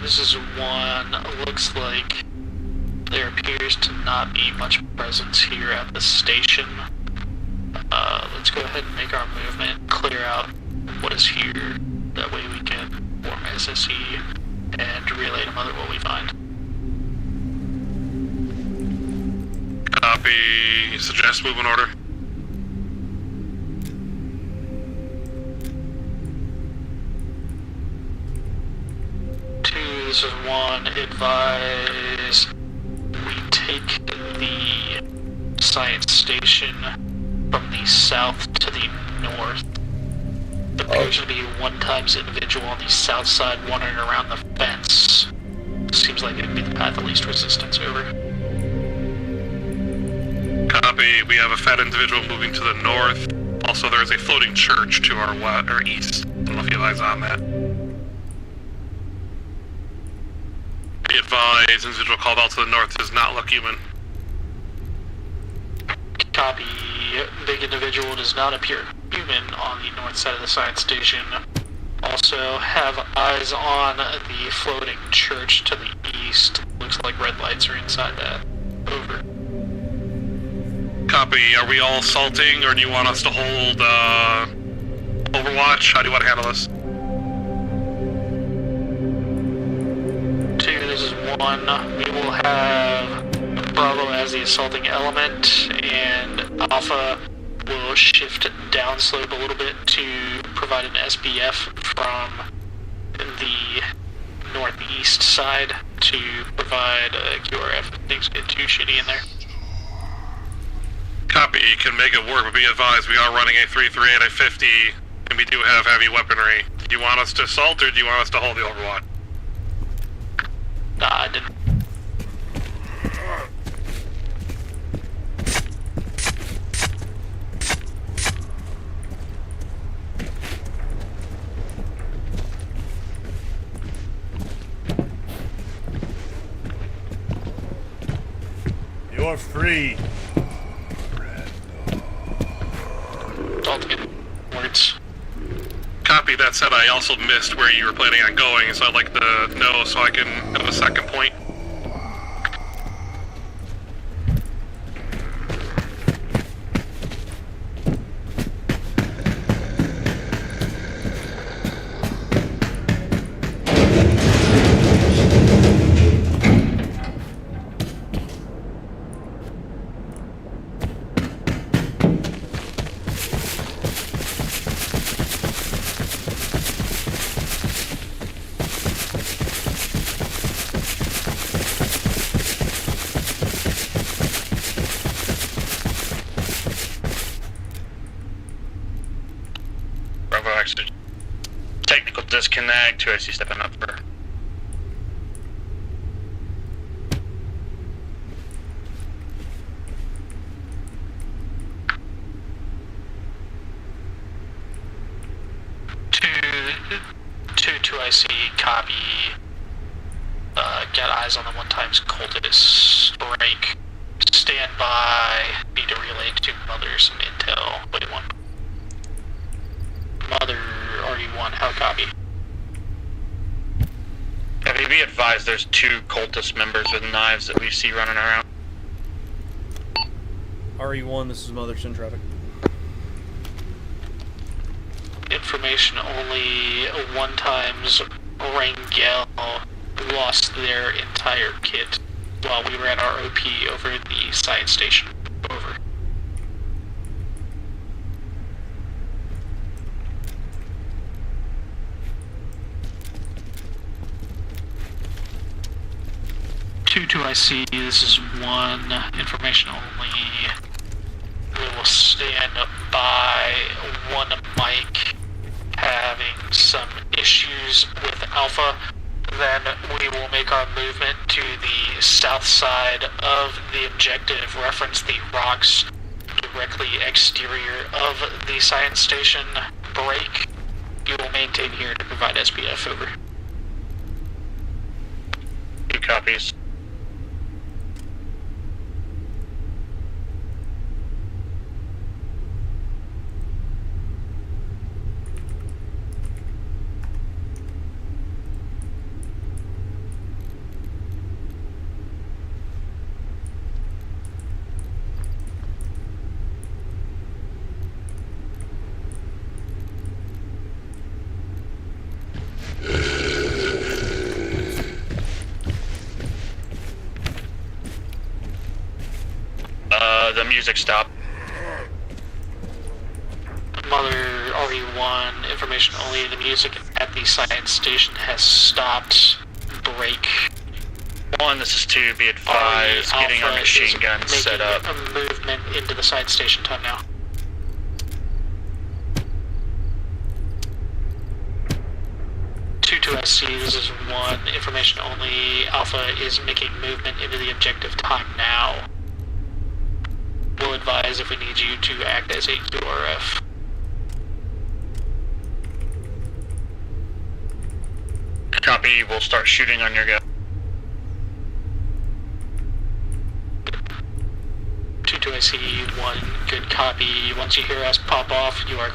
This is 1. Looks like there appears to not be much presence here at the station. Let's go ahead and make our movement, clear out what is here. That way we can form SSE and relay to Mother what we find. Copy. Suggest movement order. This is 1, advise we take the science station from the south to the north. There appears to be 1 times individual on the south side wandering around the fence. Seems like it would be the path of least resistance. Over. Copy. We have a fat individual moving to the north. Also, there is a floating church to our west or east. I don't know if you have eyes on that. Be advised, individual called out to the north does not look human. Copy. Big individual does not appear human on the north side of the science station. Also have eyes on the floating church to the east. Looks like red lights are inside that. Over. Copy. Are we all assaulting, or do you want us to hold overwatch? How do you want to handle this? 2, this is 1. We will have Bravo as the assaulting element, and Alpha will shift downslope a little bit to provide an SBF from the northeast side to provide a QRF if things get too shitty in there. Copy. You can make it work, but be advised, we are running a 338 at 50, and we do have heavy weaponry. Do you want us to assault, or do you want us to hold the overwatch? Nah, I didn't. You're free. Ultimate words. Copy. That said, I also missed where you were planning on going, so I'd like to know so I can have a second point. Nag, 2IC stepping up for. Two IC copy. Got eyes on the 1x cultist. Break. Stand by. Need to relay to Mother some intel. Wait, one. Mother RD1, how copy? Have you be advised there's 2 cultist members with knives that we see running around? RE1, this is Mother, send traffic. Information only. 1x Rangel lost their entire kit while we were at our OP over the science station. Over. Two I see. This is 1. Information only. We will stand by 1 Mike having some issues with Alpha. Then we will make our movement to the south side of the objective. Reference the rocks directly exterior of the science station. Break. You will maintain here to provide SPF. Over. 2 copies. The music stopped. Mother RE1, information only. The music at the science station has stopped. Break. 1, this is 2, be advised. Getting our machine guns set up. A movement into the science station time now. Two SC, this is 1, information only. Alpha is making movement into the objective time now. We'll advise if we need you to act as a QRF. Copy, we'll start shooting on your guy. 2-2IC, 1, good copy. Once you hear us pop off, you are...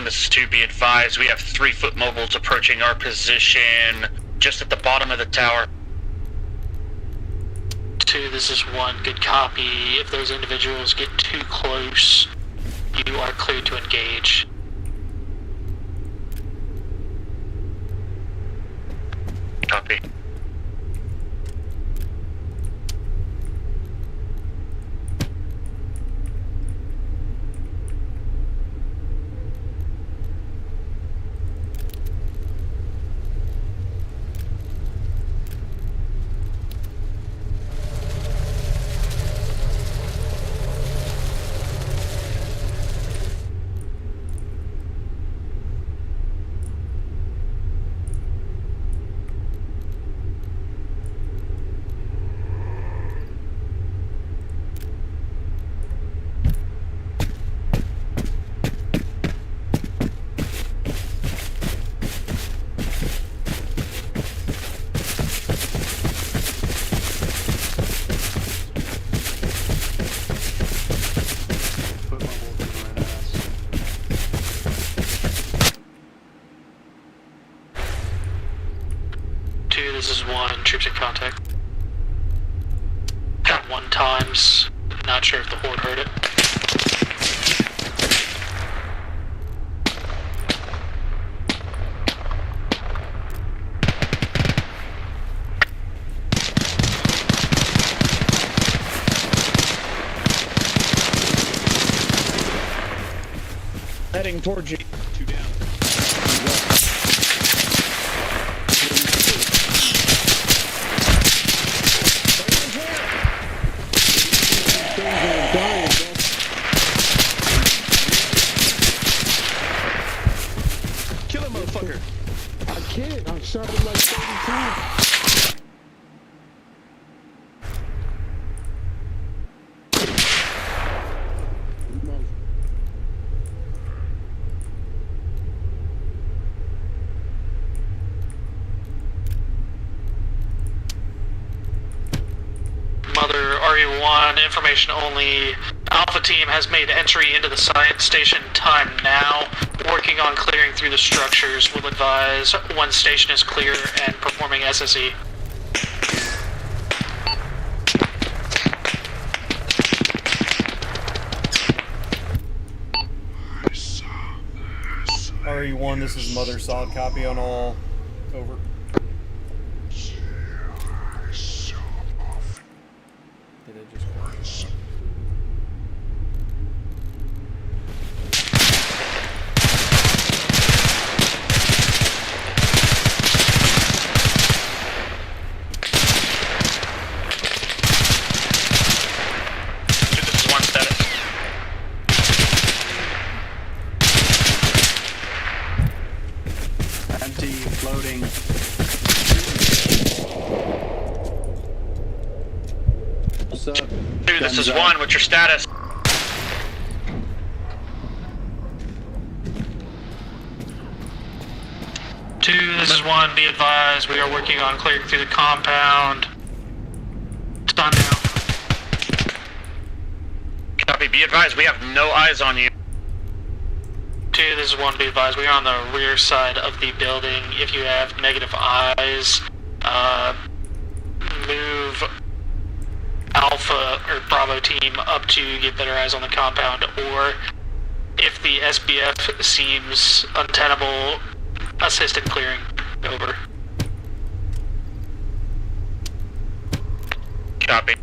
This is to be advised, we have 3-foot mobiles approaching our position just at the bottom of the tower. 2, this is 1, good copy. If those individuals get too close, you are cleared to engage. Copy. This is 1, troops in contact. Got 1 times. Not sure if the horde heard it. heading towards you. 2 down. Kill him, motherfucker. I can't. I shot him like 30 times. Mother, RE1, information only. Alpha team has made entry into the science station. Time now. Working on clearing through the structures. Will advise when station is clear and performing SSE. RE1, this is Mother, solid copy on all. Over. Did it just work? This is 1 status. Empty, floating. What's up? 2, this is 1. What's your status? This is 1. Be advised, we are working on clearing through the compound. It's done now. Copy. Be advised, we have no eyes on you. 2, this is 1. Be advised, we are on the rear side of the building. If you have negative eyes, move Alpha or Bravo team up to get better eyes on the compound, or if the SBF seems untenable, assist in clearing. Over. Copy.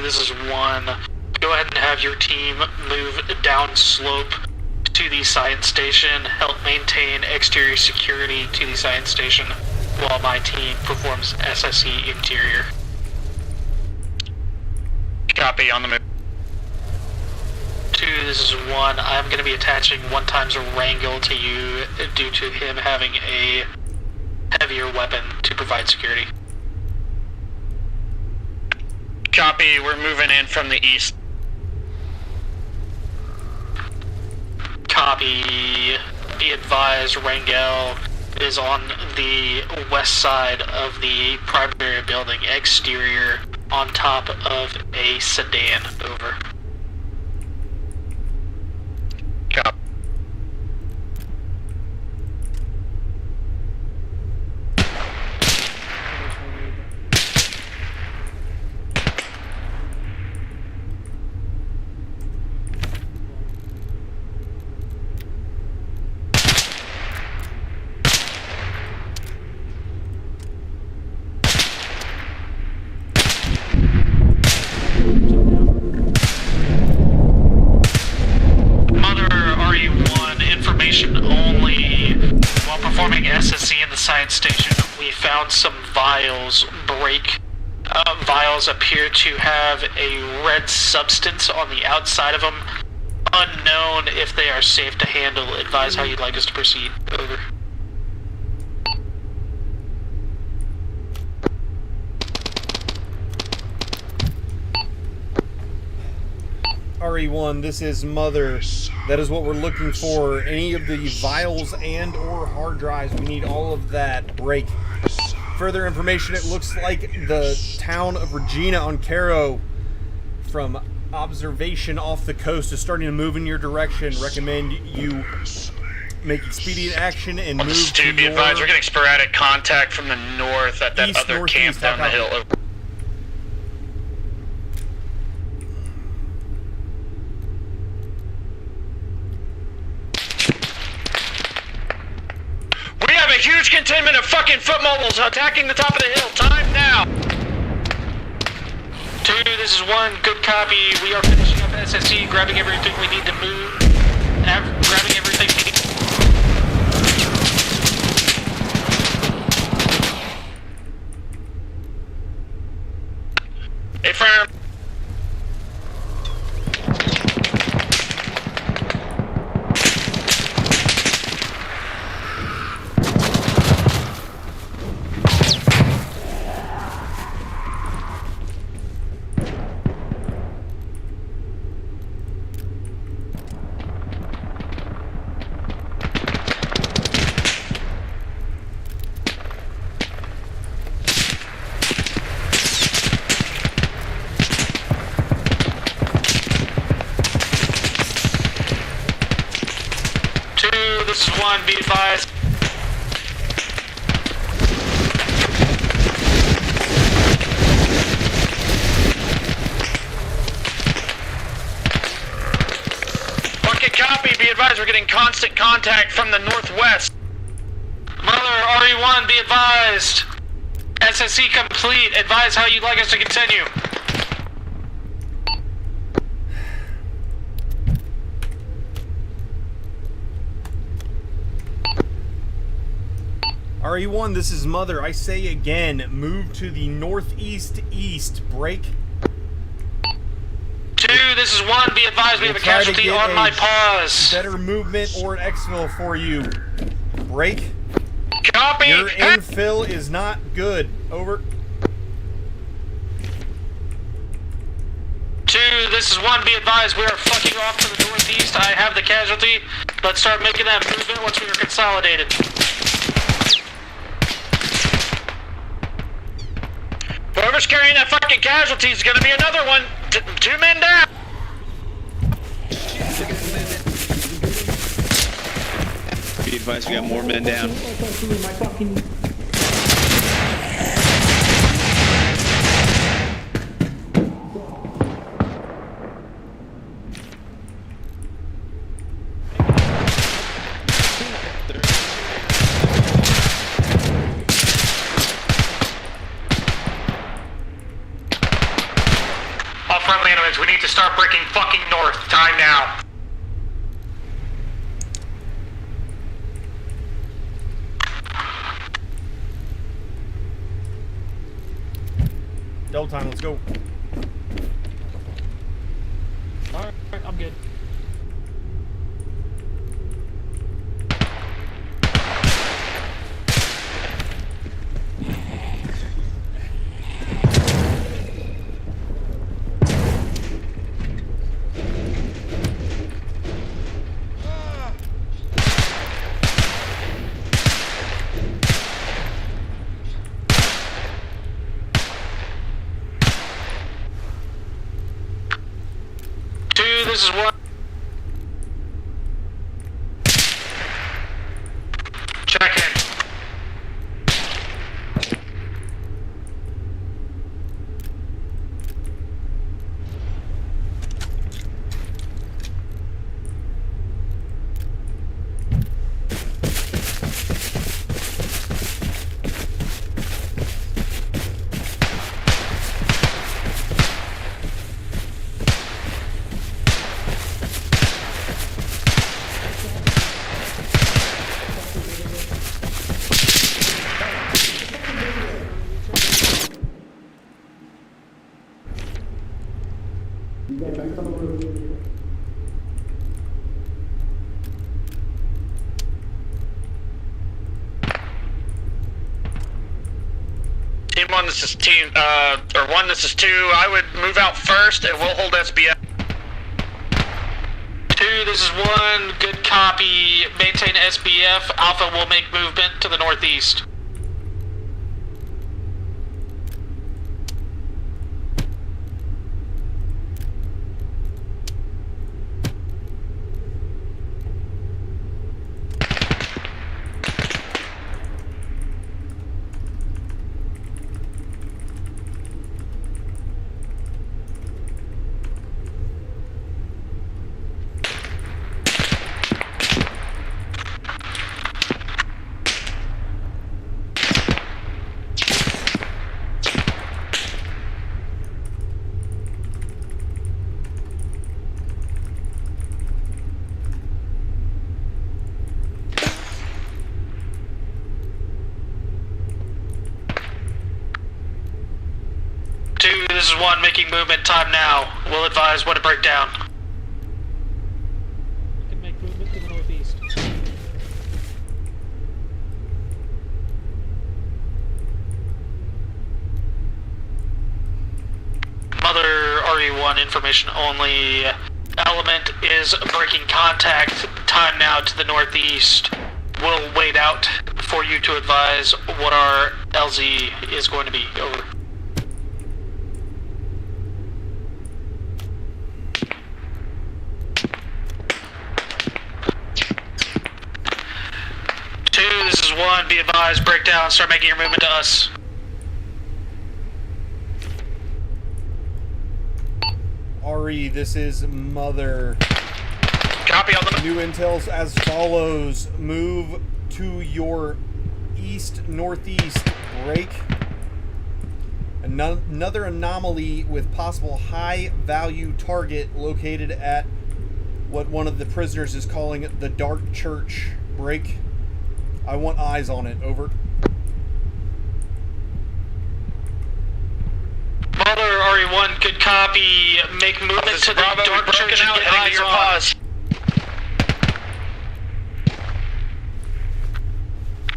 This is 1. Go ahead and have your team move down slope to the science station. Help maintain exterior security to the science station while my team performs SSE interior. Copy, on the move. 2, this is 1. I'm going to be attaching 1x Wrangle to you due to him having a heavier weapon to provide security. Copy, we're moving in from the east. Copy. Be advised, Rangel is on the west side of the primary building, exterior, on top of a sedan. Over. Copy. SSC in the science station, we found some vials break. Vials appear to have a red substance on the outside of them. Unknown if they are safe to handle. Advise how you'd like us to proceed. Over. RE1, this is Mother. That is what we're looking for. Any of the vials and or hard drives, we need all of that. Break. Further information, it looks like the town of Regina on CARROW, from observation off the coast, is starting to move in your direction. Recommend you make expedient action and move to be advised, we're getting sporadic contact from the north at that other camp down the hill. We have a huge contingent of fucking foot mobiles attacking the top of the hill. Time now. 2, this is 1. Good copy. We are finishing up SSC, grabbing everything we need to move. Grabbing everything we need. Affirm. This is 1, be advised. Fucking copy, be advised, we're getting constant contact from the northwest. Mother, RE1, be advised. SSC complete, advise how you'd like us to continue. RE1, this is Mother. I say again, move to the northeast east. Break. 2, this is 1. Be advised, we have a casualty on my pause. Better movement or an exfil for you. Break. Copy. Your infill is not good. Over. 2, this is 1. Be advised, we are fucking off to the northeast. I have the casualty. Let's start making that movement once we are consolidated. Whoever's carrying that fucking casualty is gonna be another one. 2 men down. Be advised, we got more men down. All friendly enemies, we need to start breaking fucking north. Time now. Double time, let's go. Alright, I'm good. This is 1. Check in. Team 1, this is team, or 1, this is 2. I would move out first and we'll hold SBF. 2, this is 1. Good copy. Maintain SBF. Alpha will make movement to the northeast. this is 1, making movement, time now. We'll advise when to break down. We can make movement to the northeast. Mother RE1, information only. Element is breaking contact, time now to the northeast. We'll wait out for you to advise what our LZ is going to be. Over. Two, this is 1, be advised, break down, start making your movement to us. RE, this is Mother. Copy on the... New intel's as follows. Move to your east-northeast. Break. Another anomaly with possible high-value target located at what one of the prisoners is calling the Dark Church. Break. I want eyes on it. Over. Mother RE1, good copy. Make movement to the Dark Church and get eyes on.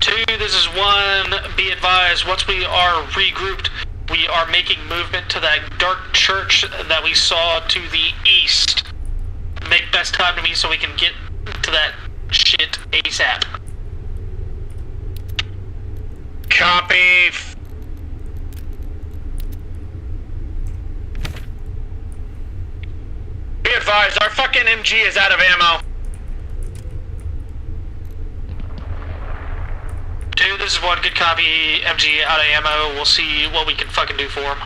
2, this is 1. Be advised, once we are regrouped, we are making movement to that Dark Church that we saw to the east. Make best time to me so we can get to that shit ASAP. Copy. Be advised, our fucking MG is out of ammo. 2, this is 1, good copy. MG out of ammo. We'll see what we can fucking do for him.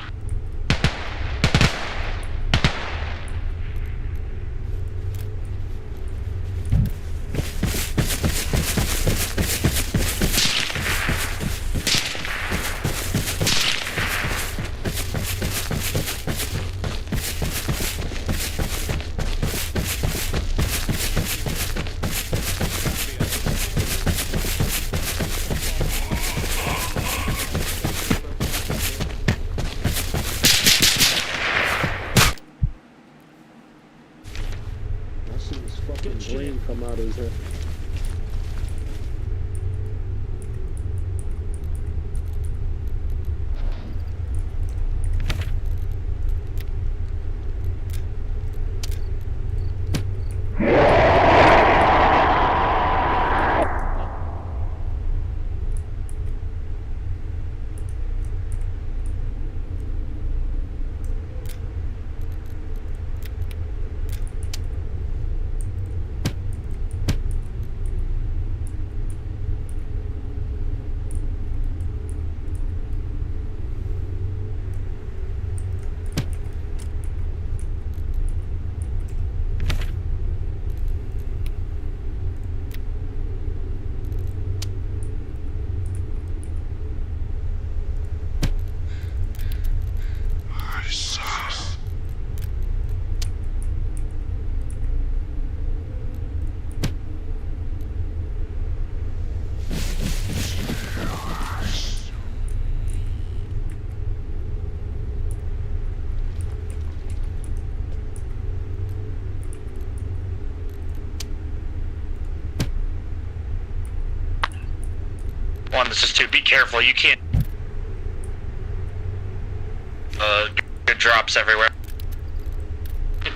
Come out of his head. This is 2. Be careful. You can't. Good drops everywhere.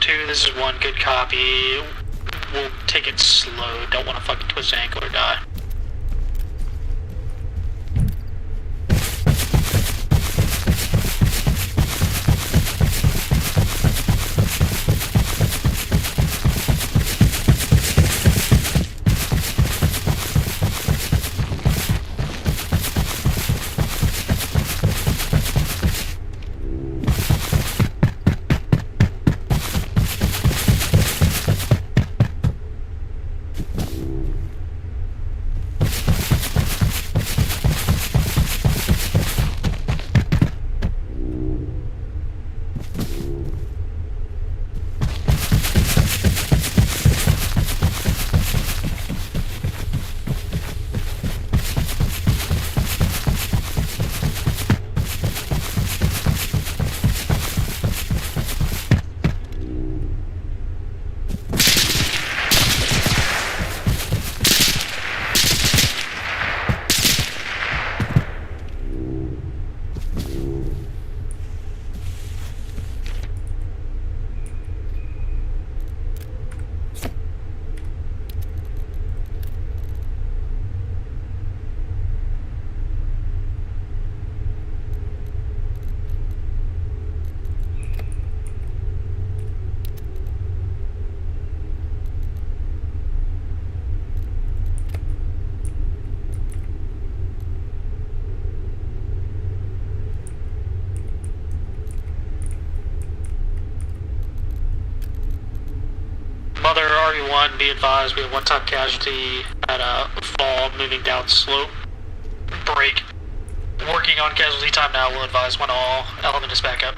2, this is 1, good copy. We'll take it slow. Don't want to fucking twist an ankle or die. RE1, be advised, we have one top casualty at a fall moving down slope. Break. Working on casualty time now, we'll advise when all element is back up.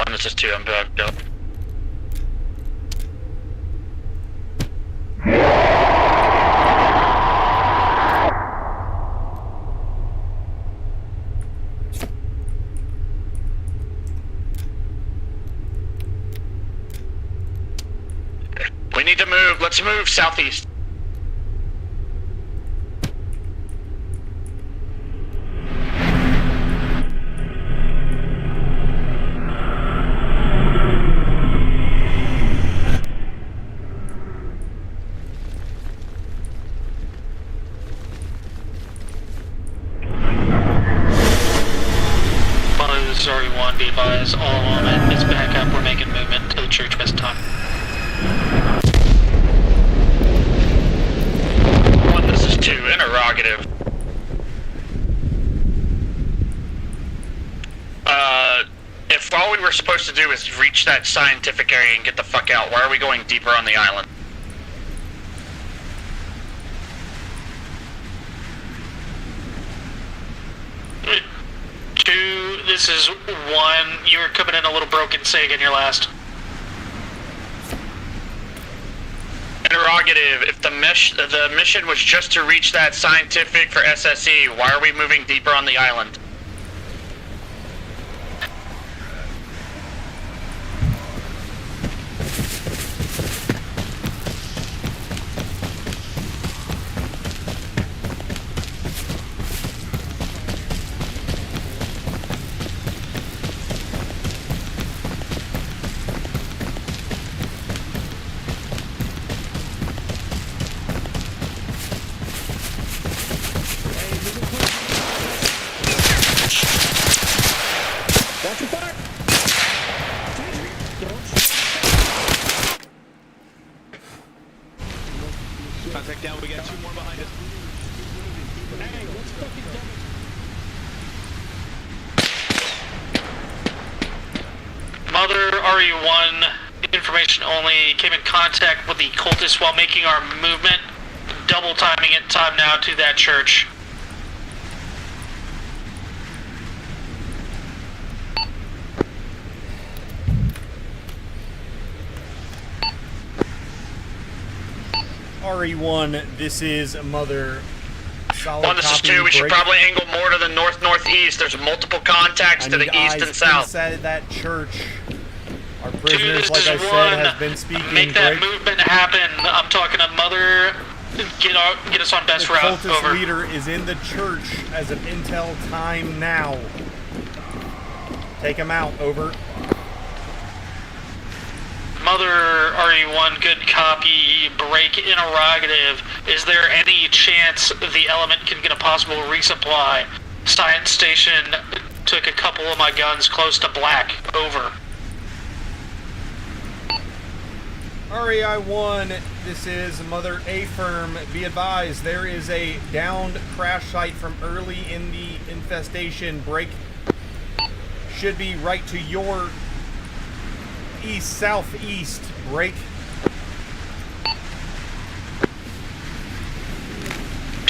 This is 2, I'm back up. We need to move. Let's move southeast. RE1, be advised, all element is back up. We're making movement to the church west time. This is 2, interrogative. If all we were supposed to do is reach that scientific area and get the fuck out, why are we going deeper on the island? This is 1. You were coming in a little broken. Say again your last. Interrogative. If the mission was just to reach that scientific for SSE, why are we moving deeper on the island? Contact down, we got 2 more behind us. Hey, let's fucking double. Mother RE1, information only, came in contact with the cultists while making our movement. Double timing it, time now to that church. RE1, this is Mother. Solid 1, this is copy, 2. We should break. probably angle more to the north-northeast. There's multiple contacts to the east and south. Inside that church. Our 2, prisoners, this like I is said, 1. have been speaking. Make that break. movement happen. I'm talking to Mother. Get us on best The route. cultist Over. leader is in the church as of intel time now. Take him out. Over. Mother RE1, good copy. Break interrogative. Is there any chance the element can get a possible resupply? Science station took a couple of my guns close to black. Over. REI1, this is Mother A-Firm. Be advised, there is a downed crash site from early in the infestation. Break should be right to your east-southeast. Break.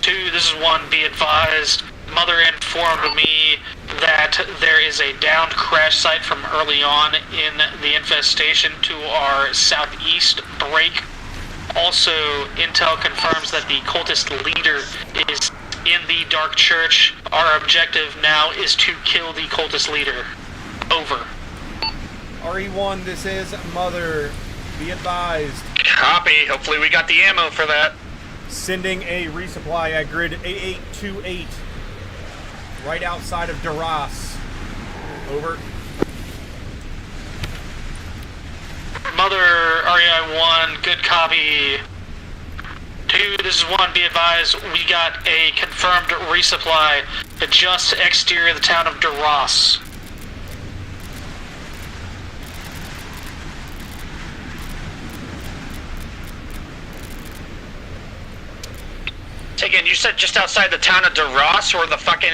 2, this is 1. Be advised. Mother informed me that there is a downed crash site from early on in the infestation to our southeast. Break. Also, intel confirms that the cultist leader is in the dark church. Our objective now is to kill the cultist leader. Over. RE1, this is Mother. Be advised. Copy. Hopefully we got the ammo for that. Sending a resupply at grid 8828. Right outside of Duras. Over. Mother REI1, good copy. 2, this is 1, be advised, we got a confirmed resupply just exterior of the town of DeRoss. Again, you said just outside the town of DeRoss where the fucking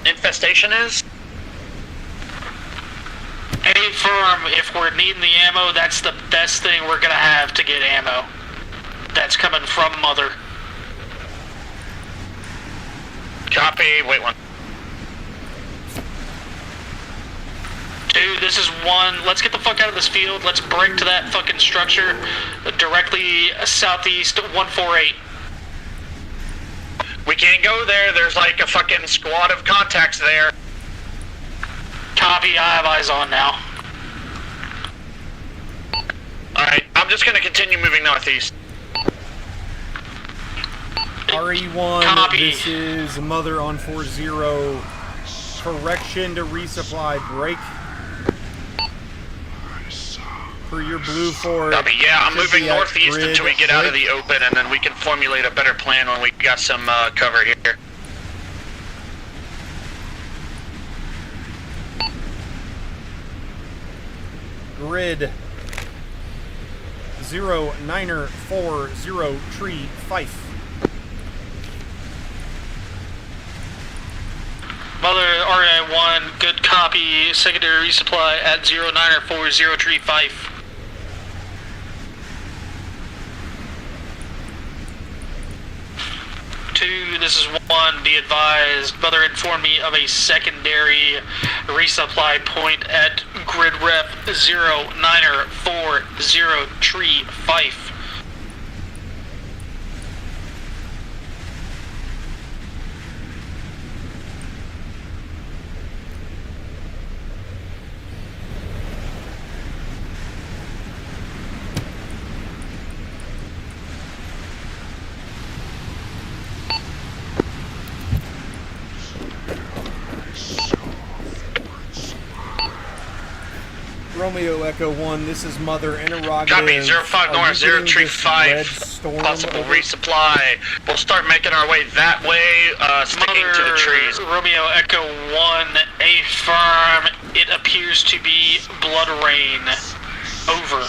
infestation is? A firm, if we're needing the ammo, that's the best thing we're gonna have to get ammo. That's coming from Mother. Copy, wait one. 2, this is 1, let's get the fuck out of this field, let's break to that fucking structure directly southeast 148. We can't go there, there's like a fucking squad of contacts there. Copy, I have eyes on now. Alright, I'm just gonna continue moving northeast. RE1, Copy. this is Mother on 4-0. Correction to resupply break. For your blue fort. Copy, yeah, I'm should moving be at northeast grid until we get out of break. the open, and then we can formulate a better plan when we got some cover here. Grid 0940 tree Fife. Mother RI1, good copy, secondary resupply at 0940 tree Fife. 2, this is 1, be advised, Mother informed me of a secondary resupply point at grid rep 0940 tree Fife. Romeo Echo 1, this is Mother interrogative. Copy, 05 Are North, you getting 035, this red storm possible over? resupply. We'll start making our way that way, sticking Mother to the trees. Romeo Echo 1, a firm, it appears to be blood rain. Over.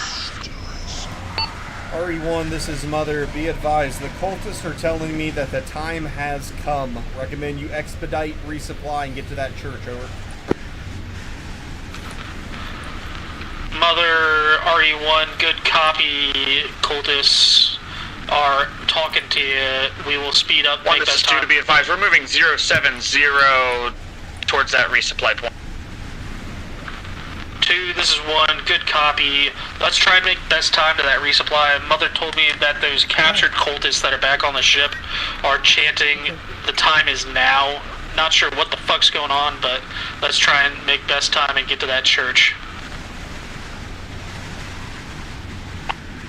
RE1, this is Mother. Be advised, the cultists are telling me that the time has come. Recommend you expedite resupply and get to that church, over. Mother RE1, good copy. Cultists are talking to you. We will speed up. One, make this is that 2 time. to be advised. We're moving 070 towards that resupply point. 2, this is 1, good copy. Let's try and make best time to that resupply. Mother told me that those captured cultists that are back on the ship are chanting, the time is now. Not sure what the fuck's going on, but let's try and make best time and get to that church.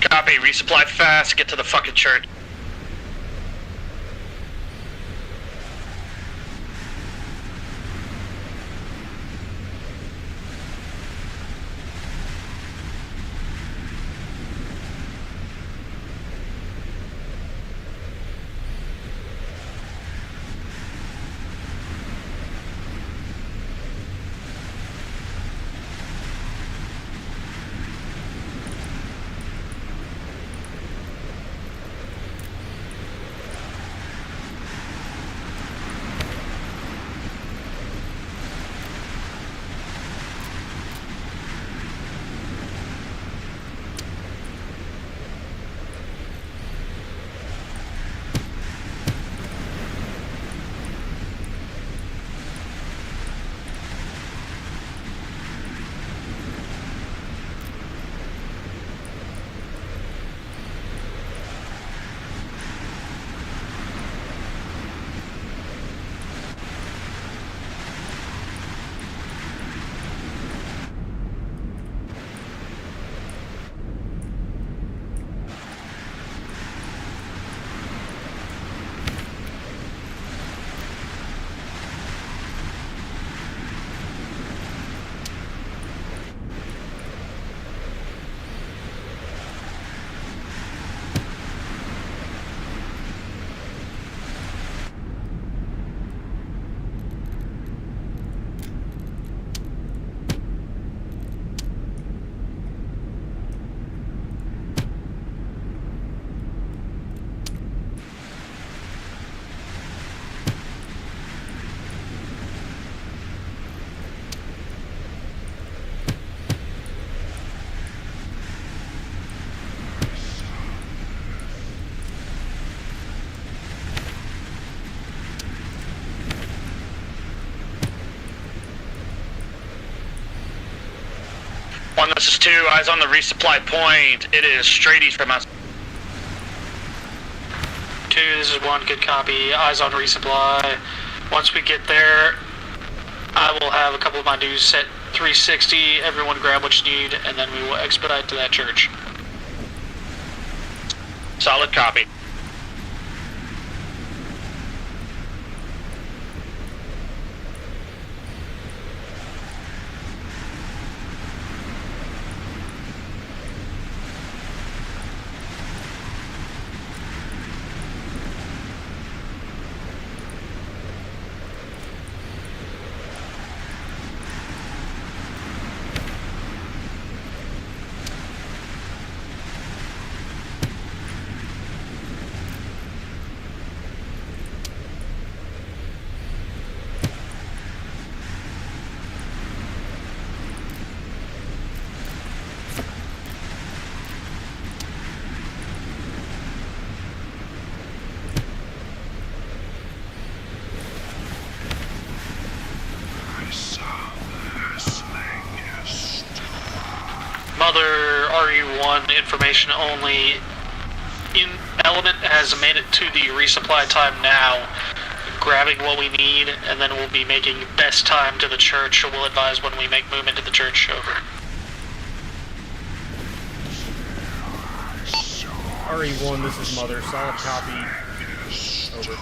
Copy, resupply fast, get to the fucking church. 1, this is 2. Eyes on the resupply point. It is straight east from us. 2, this is 1. Good copy. Eyes on resupply. Once we get there, I will have a couple of my dudes set 360. Everyone grab what you need, and then we will expedite to that church. Solid copy. Mother RU1 information only. Element has made it to the resupply time now, grabbing what we need, and then we'll be making best time to the church. We'll advise when we make movement to the church. Over. RE1, this is Mother. Solid copy. Over.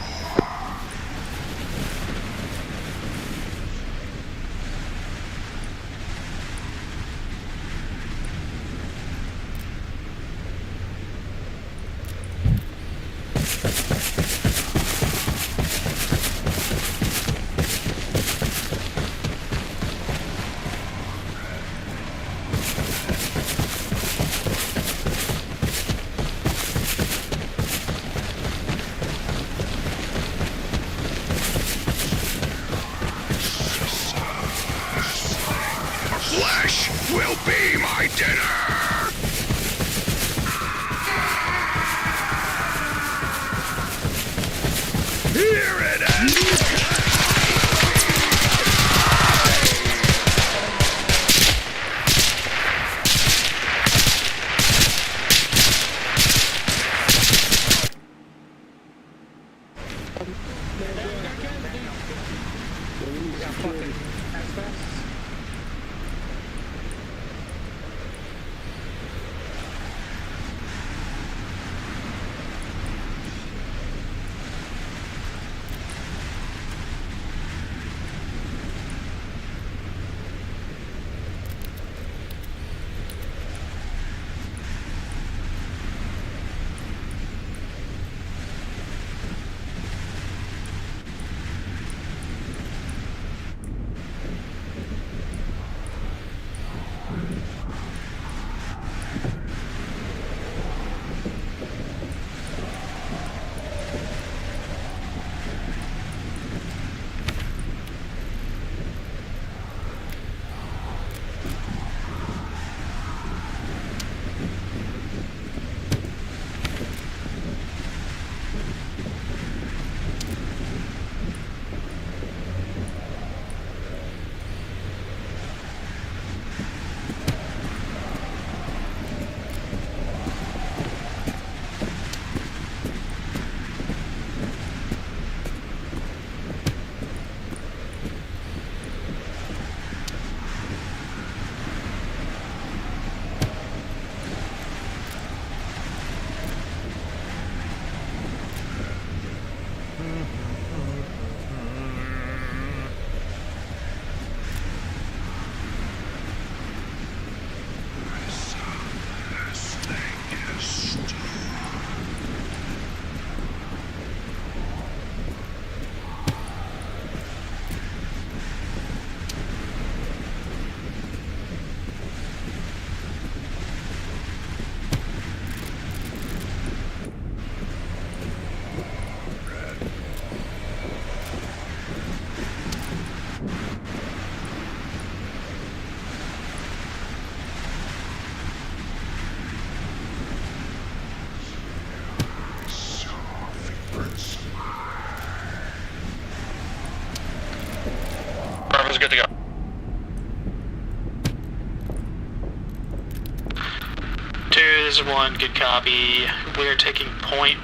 this is 1, good copy. We're taking point.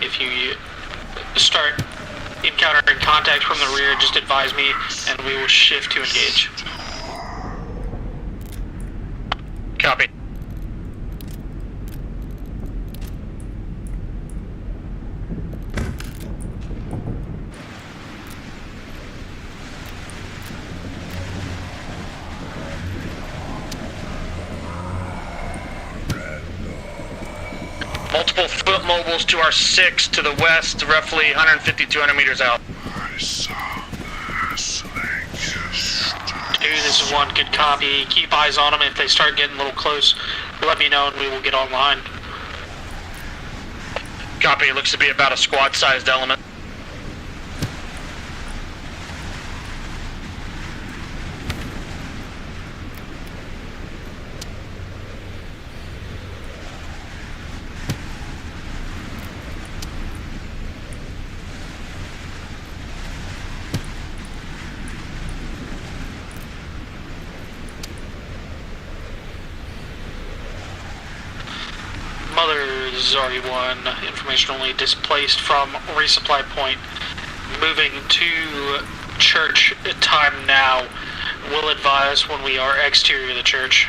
If you start encountering contact from the rear, just advise me, and we will shift to engage. Copy. Multiple foot mobiles to our 6 to the west, roughly 150, 200 meters out. 2, this is 1, good copy. Keep eyes on them. If they start getting a little close, let me know and we will get online. Copy, it looks to be about a squad-sized element. Mothers RE1, information only, displaced from resupply point, moving to church time now. Will advise when we are exterior of the church.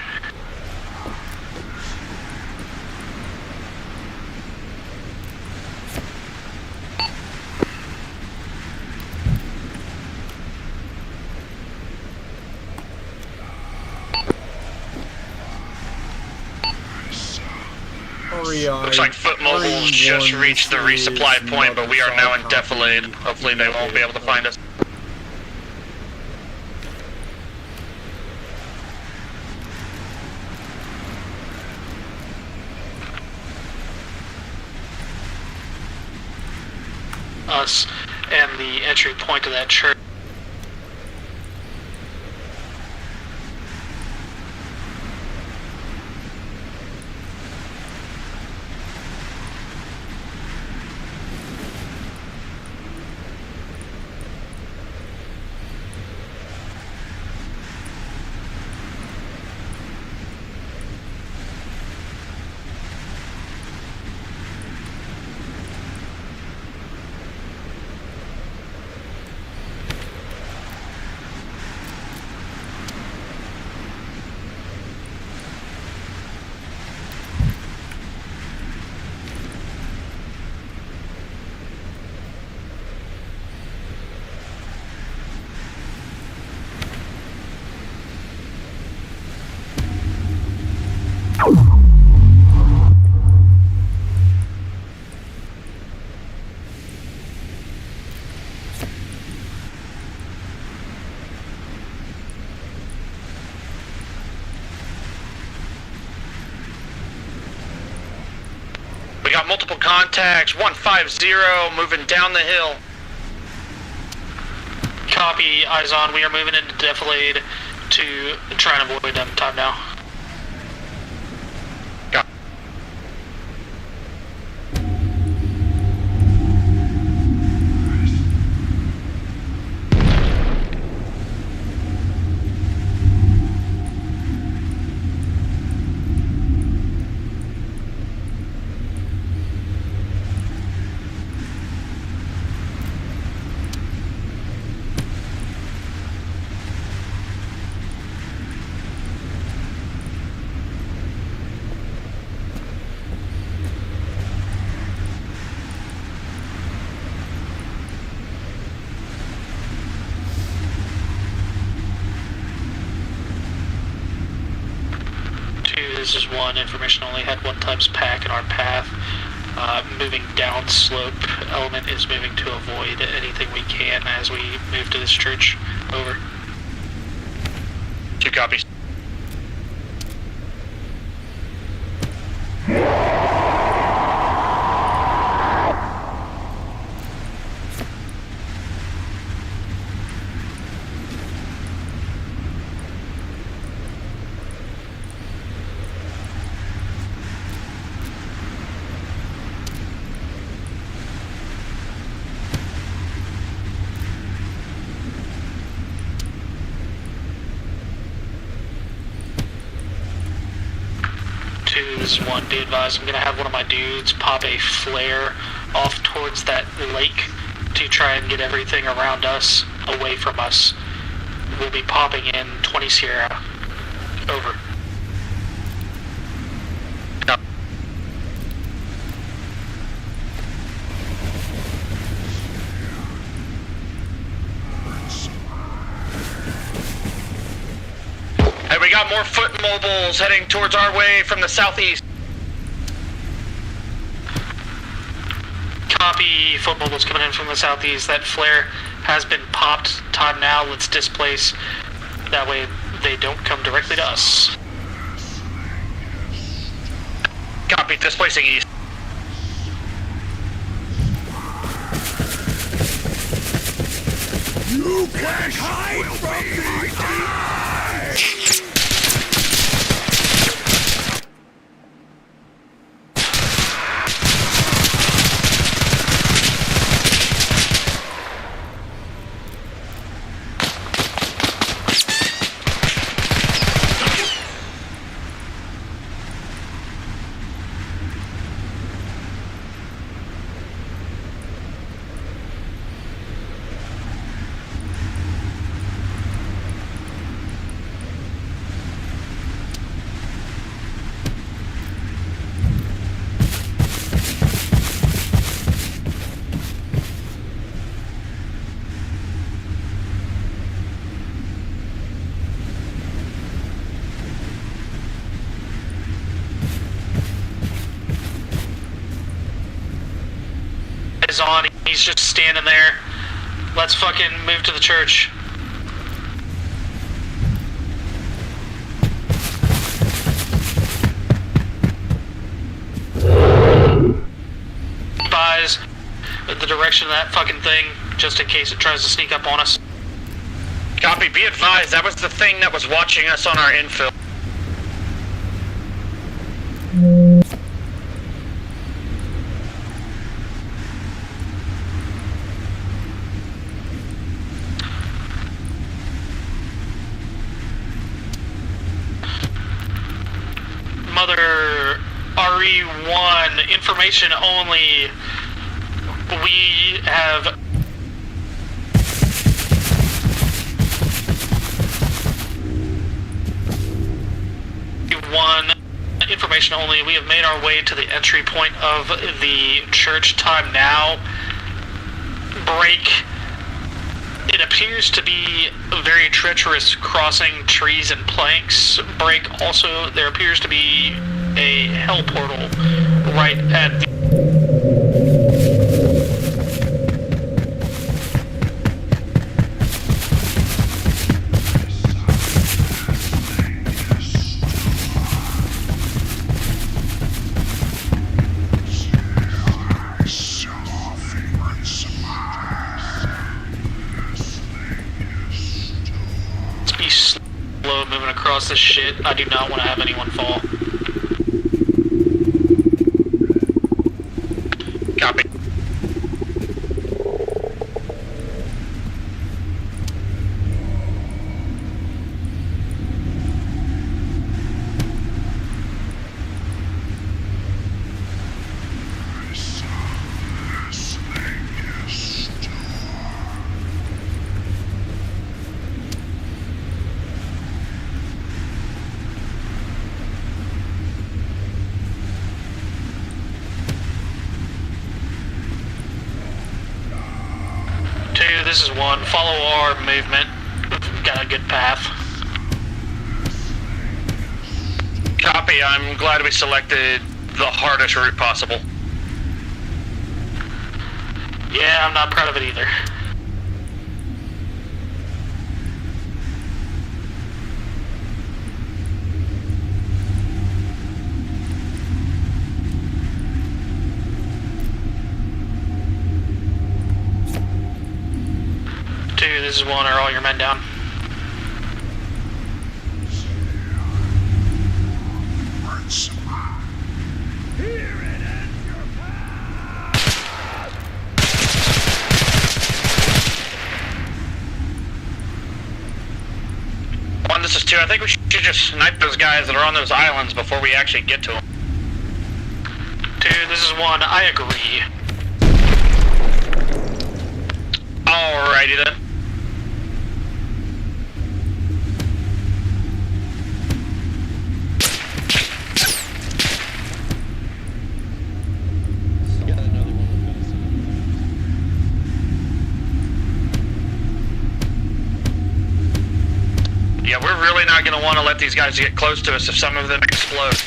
Looks like foot mobiles just reached the resupply point, but we are now in defilade. Hopefully they won't be able to find us. Us and the entry point to that church. We got multiple contacts, 150, moving down the hill. Copy, eyes on. We are moving into defilade to try and avoid them. Time now. Got. This is 1, information only, had 1 times pack in our path. Moving down slope, element is moving to avoid anything we can as we move to this church. Over. 2 copies. this is 1. Be advised, I'm gonna have one of my dudes pop a flare off towards that lake to try and get everything around us away from us. We'll be popping in 20 Sierra. Over. Hey, we got more foot mobiles heading towards our way from the southeast. Copy, foot mobiles coming in from the southeast. That flare has been popped. Time now, let's displace. That way they don't come directly to us. Copy, displacing east. You can't hide from the eye! Is on, he's just standing there. Let's fucking move to the church. Advise the direction of that fucking thing, just in case it tries to sneak up on us. Copy, be advised, that was the thing that was watching us on our infill. Mother RE1, information only. We have information only. We have made our way to the entry point of the church. Time now. Break. It appears to be a very treacherous crossing trees and planks. Break also, there appears to be a hell portal right at the slow moving across this shit. I do not want to have anyone fall. Copy. This is 1. Follow our movement. We've got a good path. Copy, I'm glad we selected the hardest route possible. Yeah, I'm not proud of it either. This is 1. Are all your men down? This is 2. I think we should just snipe those guys that are on those islands before we actually get to them. 2, this is 1. I agree. Alrighty then. Yeah, we're really not going to want to let these guys get close to us if some of them explode.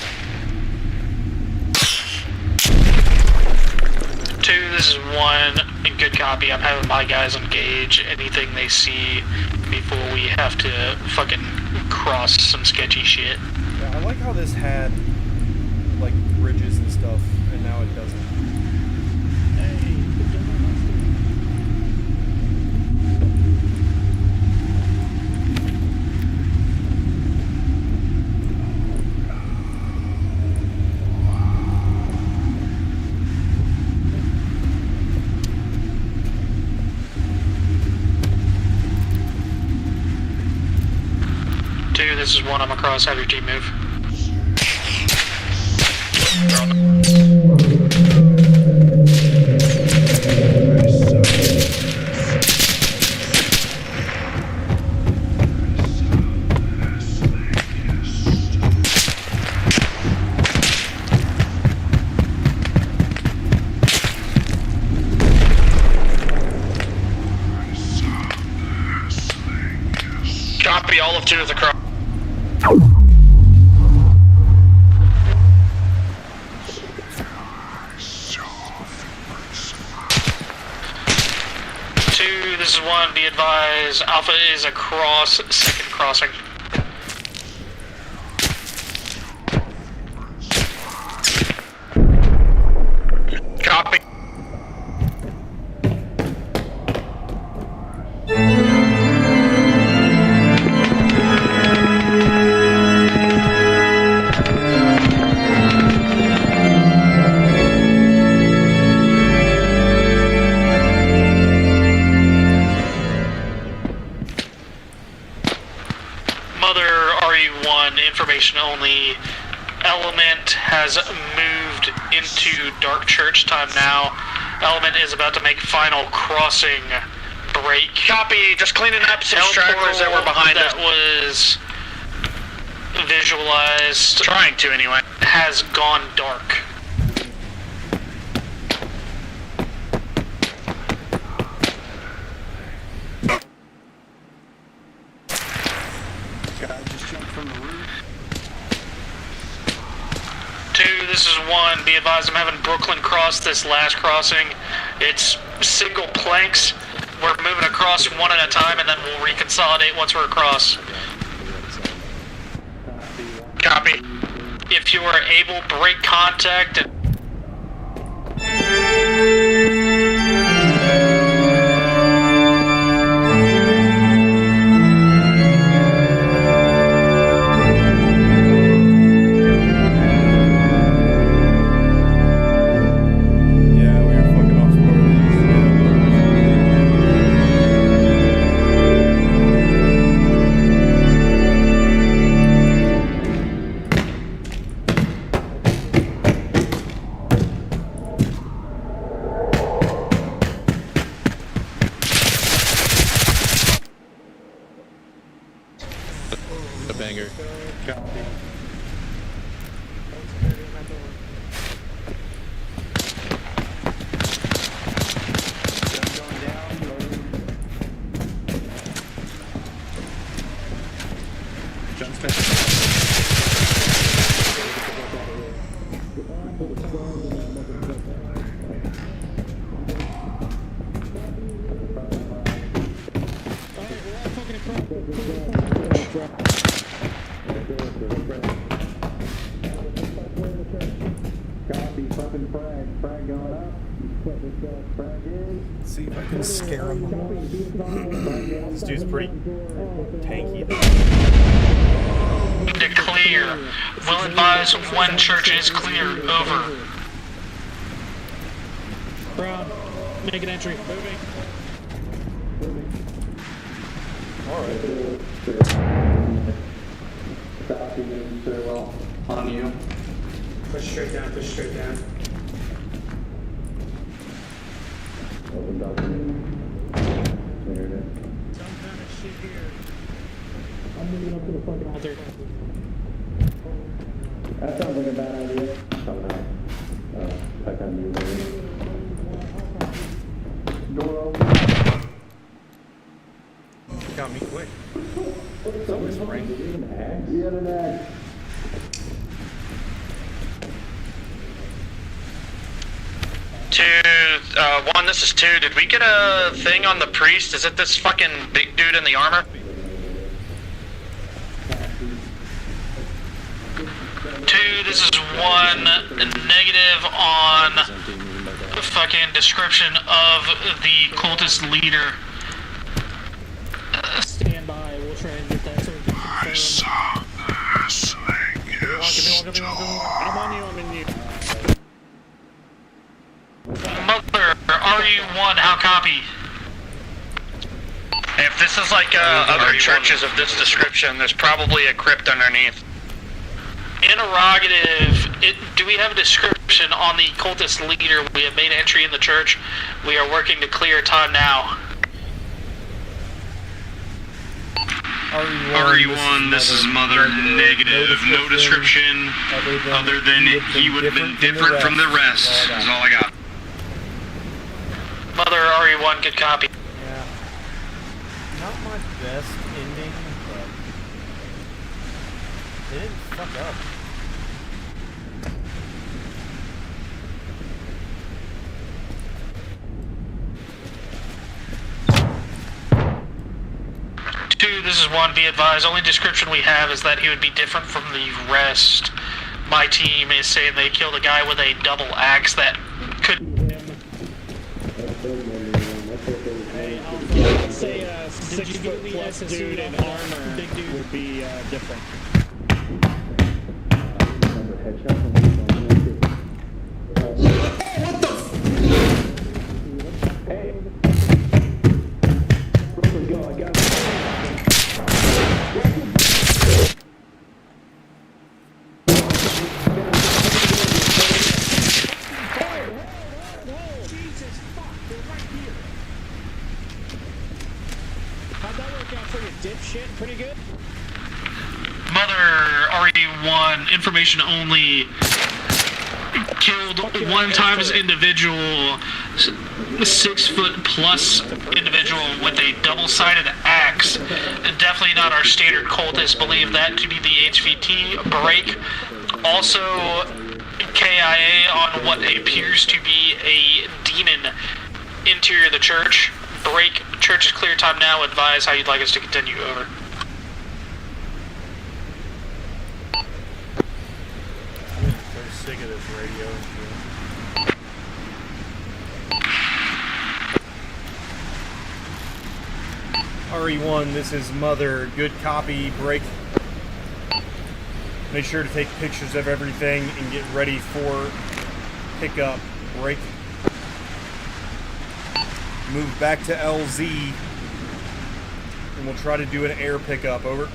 2, this is 1. Good copy. I'm having my guys engage anything they see before we have to fucking cross some sketchy shit. Yeah, I like how this had, like, bridges and stuff, and now it doesn't. This is 1. I'm across. Have your team move. Copy, all of 2 is across. This is 1. Be advised, Alpha is across second crossing. Copy. Information only. Element has moved into Dark Church time now. Element is about to make final crossing break. Copy, just cleaning up some stragglers that were behind us. That was visualized. Trying to, anyway. Has gone dark. This is 1. Be advised, I'm having Brooklyn cross this last crossing. It's single planks. We're moving across 1 at a time, and then we'll reconsolidate once we're across. Copy. If you are able, break contact and... Banger. Copy. See if I can scare him. This dude's pretty tanky. To clear. Will advise when church is clear. Over. Brown, make an entry. Moving. Alright. Copy, very well. On you. Push straight down, push straight down. Open document. There it is. Some kind of shit here. I'm moving up to the fucking altar. That sounds like a bad idea. Somehow. Check on you later. Door open. Got me quick. Someone's ring. Did you have an axe? He had an axe. One, this is 2. Did we get a thing on the priest? Is it this fucking big dude in the armor? 2, this is 1. Negative on the fucking description of the cultist leader. Stand by. We'll try and get that so we can confirm. I saw the sling. I'm on you, I'm in you. Mother, RU1, how copy? If this is like other churches of this description, there's probably a crypt underneath. Interrogative. Do we have a description on the cultist leader? We have made entry in the church. We are working to clear time now. RE1, this is Mother, negative. No description other than he would have been different from the rest. That's all I got. Mother, RE1, good copy. Yeah. Not my best ending, but they didn't fuck up. Two, this is 1, be advised. Only description we have is that he would be different from the rest. My team is saying they killed a guy with a double axe that could... I'd say a 6-foot plus dude in armor would be different. What the f- Hey. Go, I got it. Jesus fuck, they're right here. How'd that work out for you, dipshit? Pretty good? Mother, RE1, information only. Killed 1 times individual, 6-foot plus individual with a double-sided axe. Definitely not our standard cultist. Believe that to be the HVT break. Also, KIA on what appears to be a demon interior of the church. Break. Church is clear time now. Advise how you'd like us to continue. Over. So sick of this radio. RE1, this is Mother. Good copy. Break. Make sure to take pictures of everything and get ready for pickup. Break. Move back to LZ. And we'll try to do an air pickup. Over.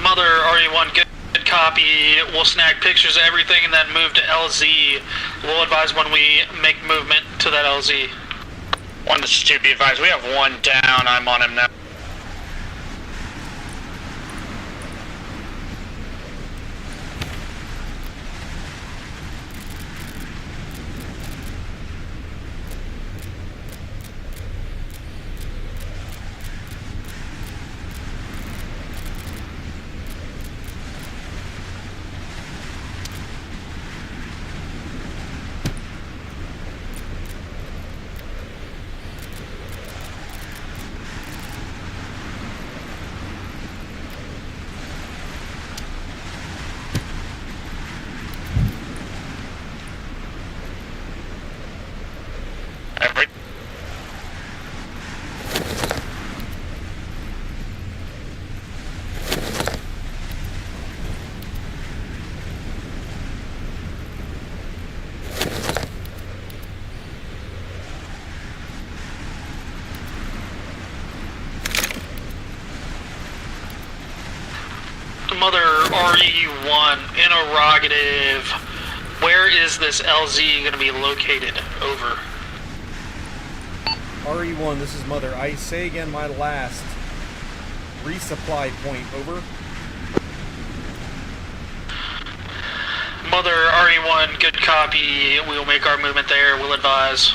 Mother, RE1, good copy. We'll snag pictures of everything and then move to LZ. We'll advise when we make movement to that LZ. 1, this is 2, be advised. We have 1 down. I'm on him now. Mother, RE1, interrogative. Where is this LZ going to be located? Over. RE1, this is Mother. I say again my last. Resupply point, over. Mother, RE1, good copy. We'll make our movement there. We'll advise.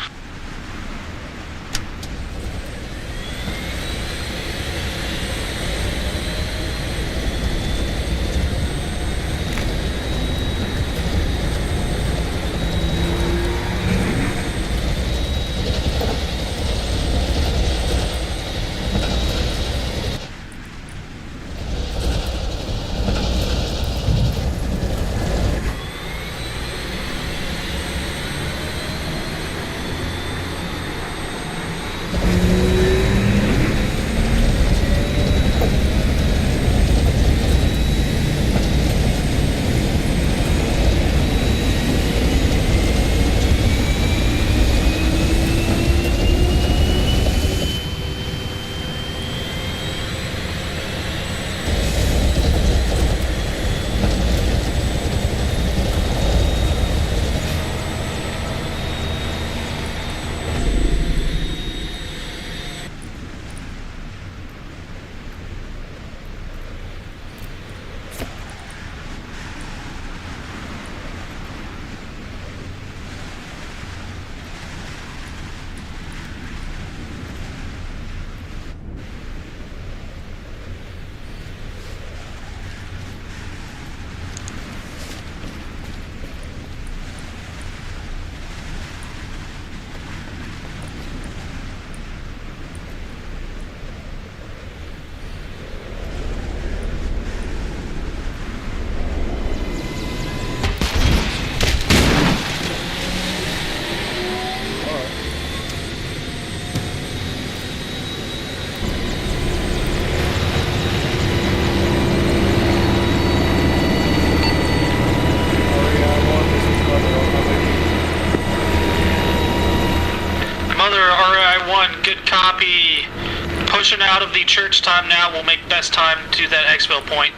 Pushing out of the church time now. We'll make best time to that exfil point.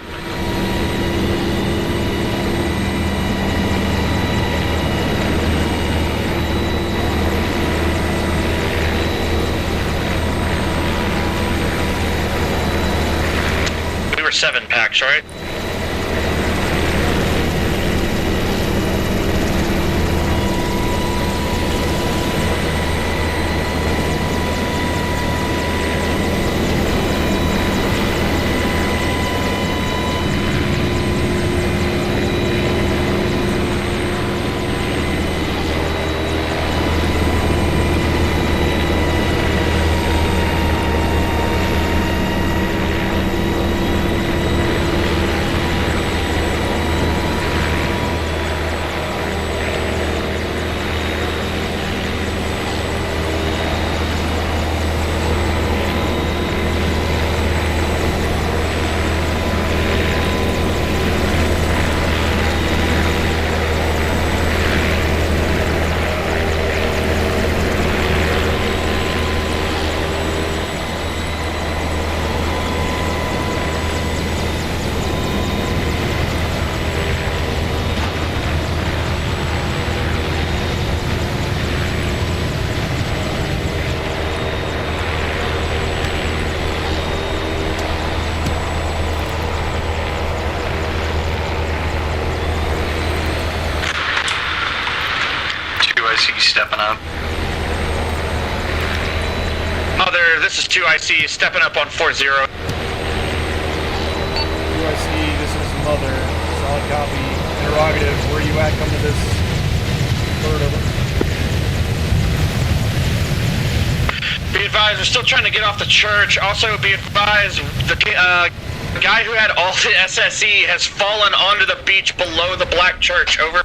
We were 7 packs, right? Stepping up. Mother, this is 2IC, stepping up on 4-0. 2IC, this is Mother. Solid copy. Interrogative, where you at? Come to this. Third over. Be advised, we're still trying to get off the church. Also, be advised, the guy who had all the SSE has fallen onto the beach below the black church. Over.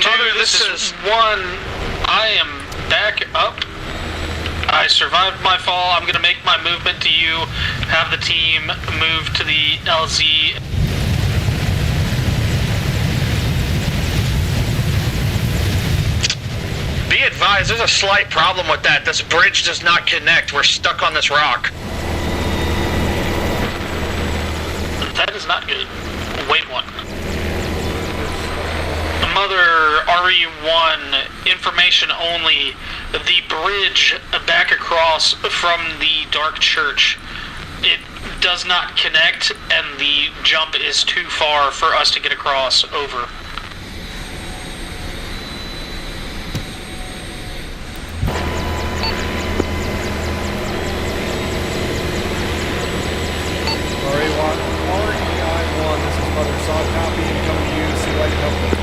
Mother, this is 1. I am back up. I survived my fall. I'm going to make my movement to you. Have the team move to the LZ. Be be advised, there's a slight problem with that. This bridge does not connect. We're stuck on this rock. That is not good. Wait one. Mother RE1, information only. The bridge back across from the Dark Church, it does not connect, and the jump is too far for us to get across. Over. REI1, this is Mother Soft Copy, and coming to you to see what I can help with.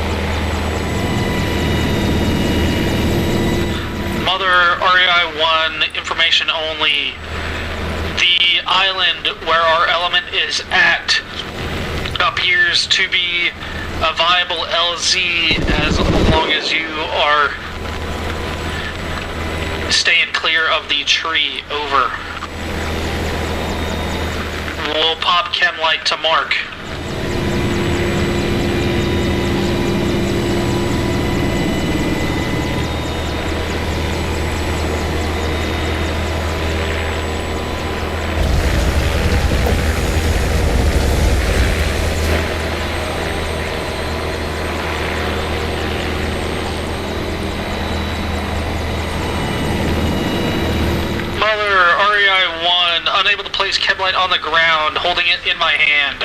Mother REI1, information only. The island where our element is at appears to be a viable LZ as long as you are staying clear of the tree. Over. We'll pop chem light to mark. Unable to place chem light on the ground, holding it in my hand.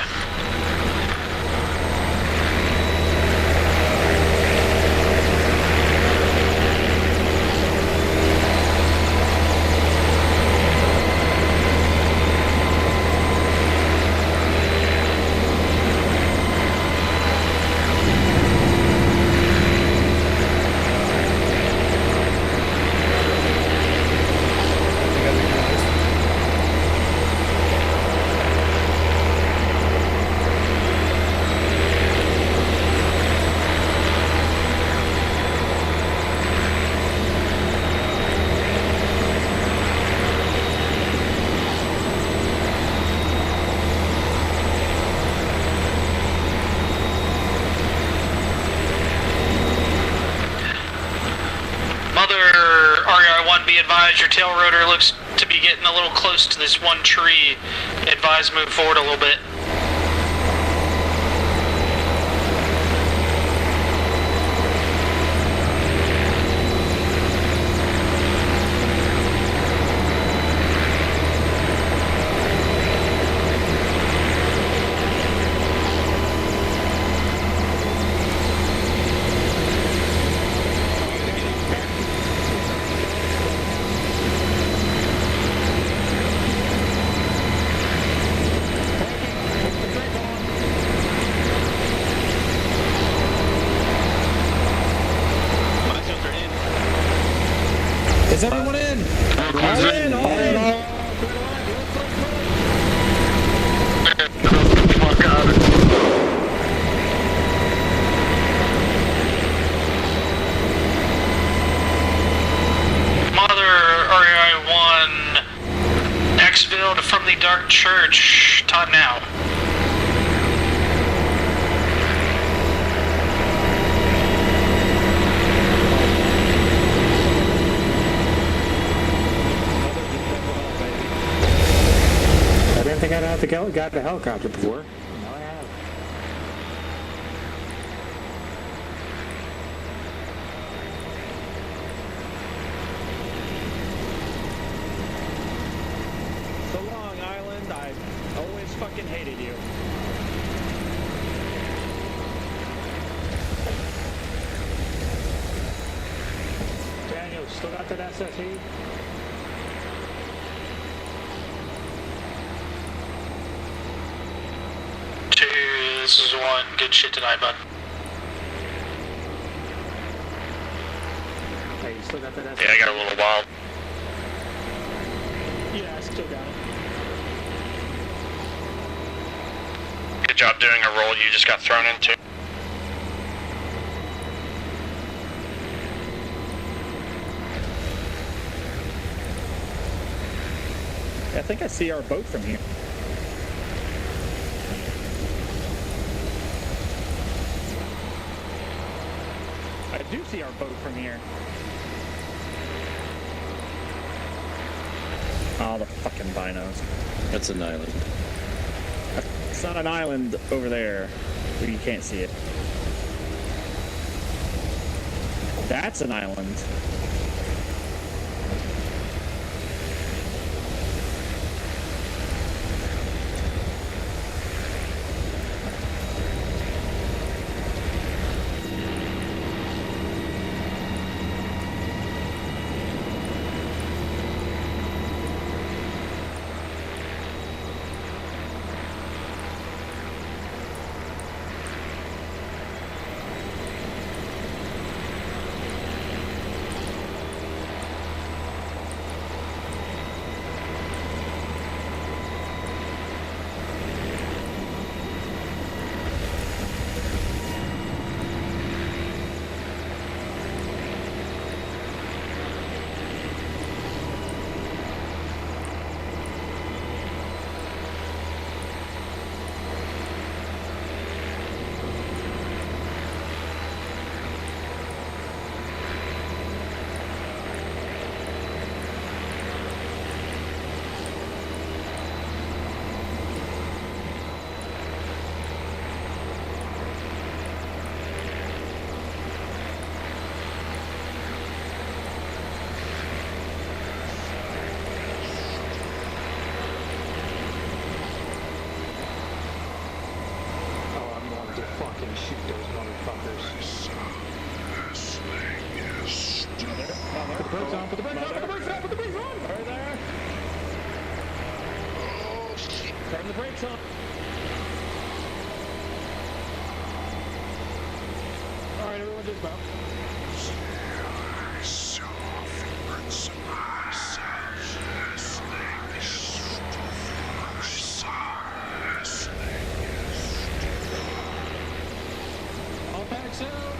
Be advised, your tail rotor looks to be getting a little close to this one tree. Advise move forward a little bit. Is everyone in? All in, all in. Mother REI1, exfilled from the Dark Church. Time now. I didn't think I'd have to got the helicopter before. Now I have. So long, Island. I always fucking hated you. Daniel, still got that SSE? This is one. Good shit tonight, bud. Hey, you still got that? Yeah, I got a little wild. Yeah, I still got it. Good job doing a roll you just got thrown into. I think I see our boat from here. I do see our boat from here. Oh, the fucking binos. That's an island. It's not an island over there where you can't see it. That's an island. Turn the brakes on. Alright, everyone dismount. All packs out.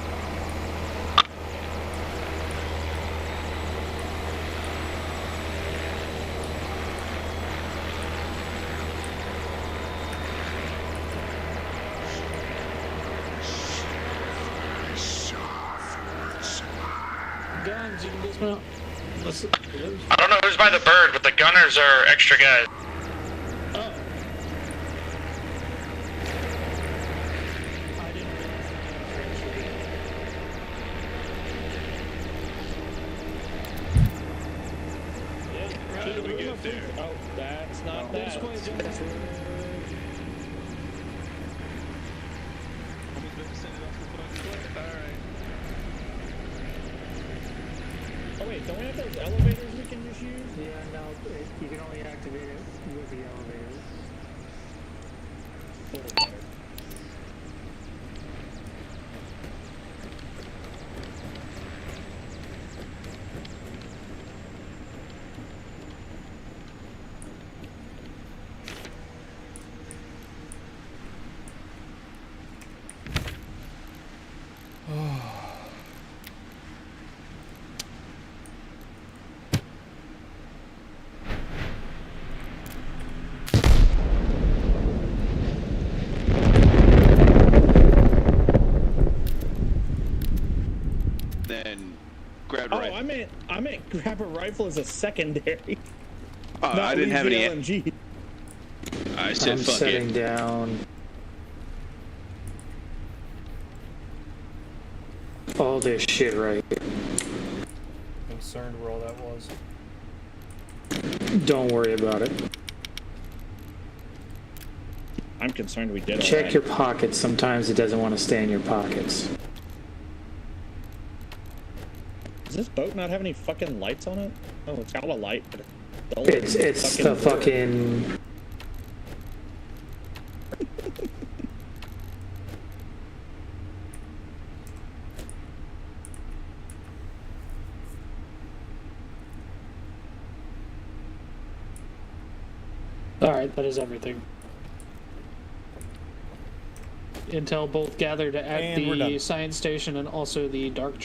Guns, you can dismount. I don't know who's by the bird, but the gunners are extra guys. Oh. I didn't realize. How did we get there? Oh, that's not that. Oh wait, don't we have those elevators we can just use? Yeah, no, you can only activate it with the elevators. Then grab a Oh, rifle. I meant grab a rifle as a secondary. I didn't have any. LMG. I said I'm fuck setting it. down all this shit right here. Concerned where all that was. Don't worry about it. I'm concerned we did all Check that. your pockets. Sometimes it doesn't want to stay in your pockets. Does this boat not have any fucking lights on it? Oh, it's got a light, but It's the fucking... Alright, that is everything. Intel both gathered at And we're the done. science station and also the dark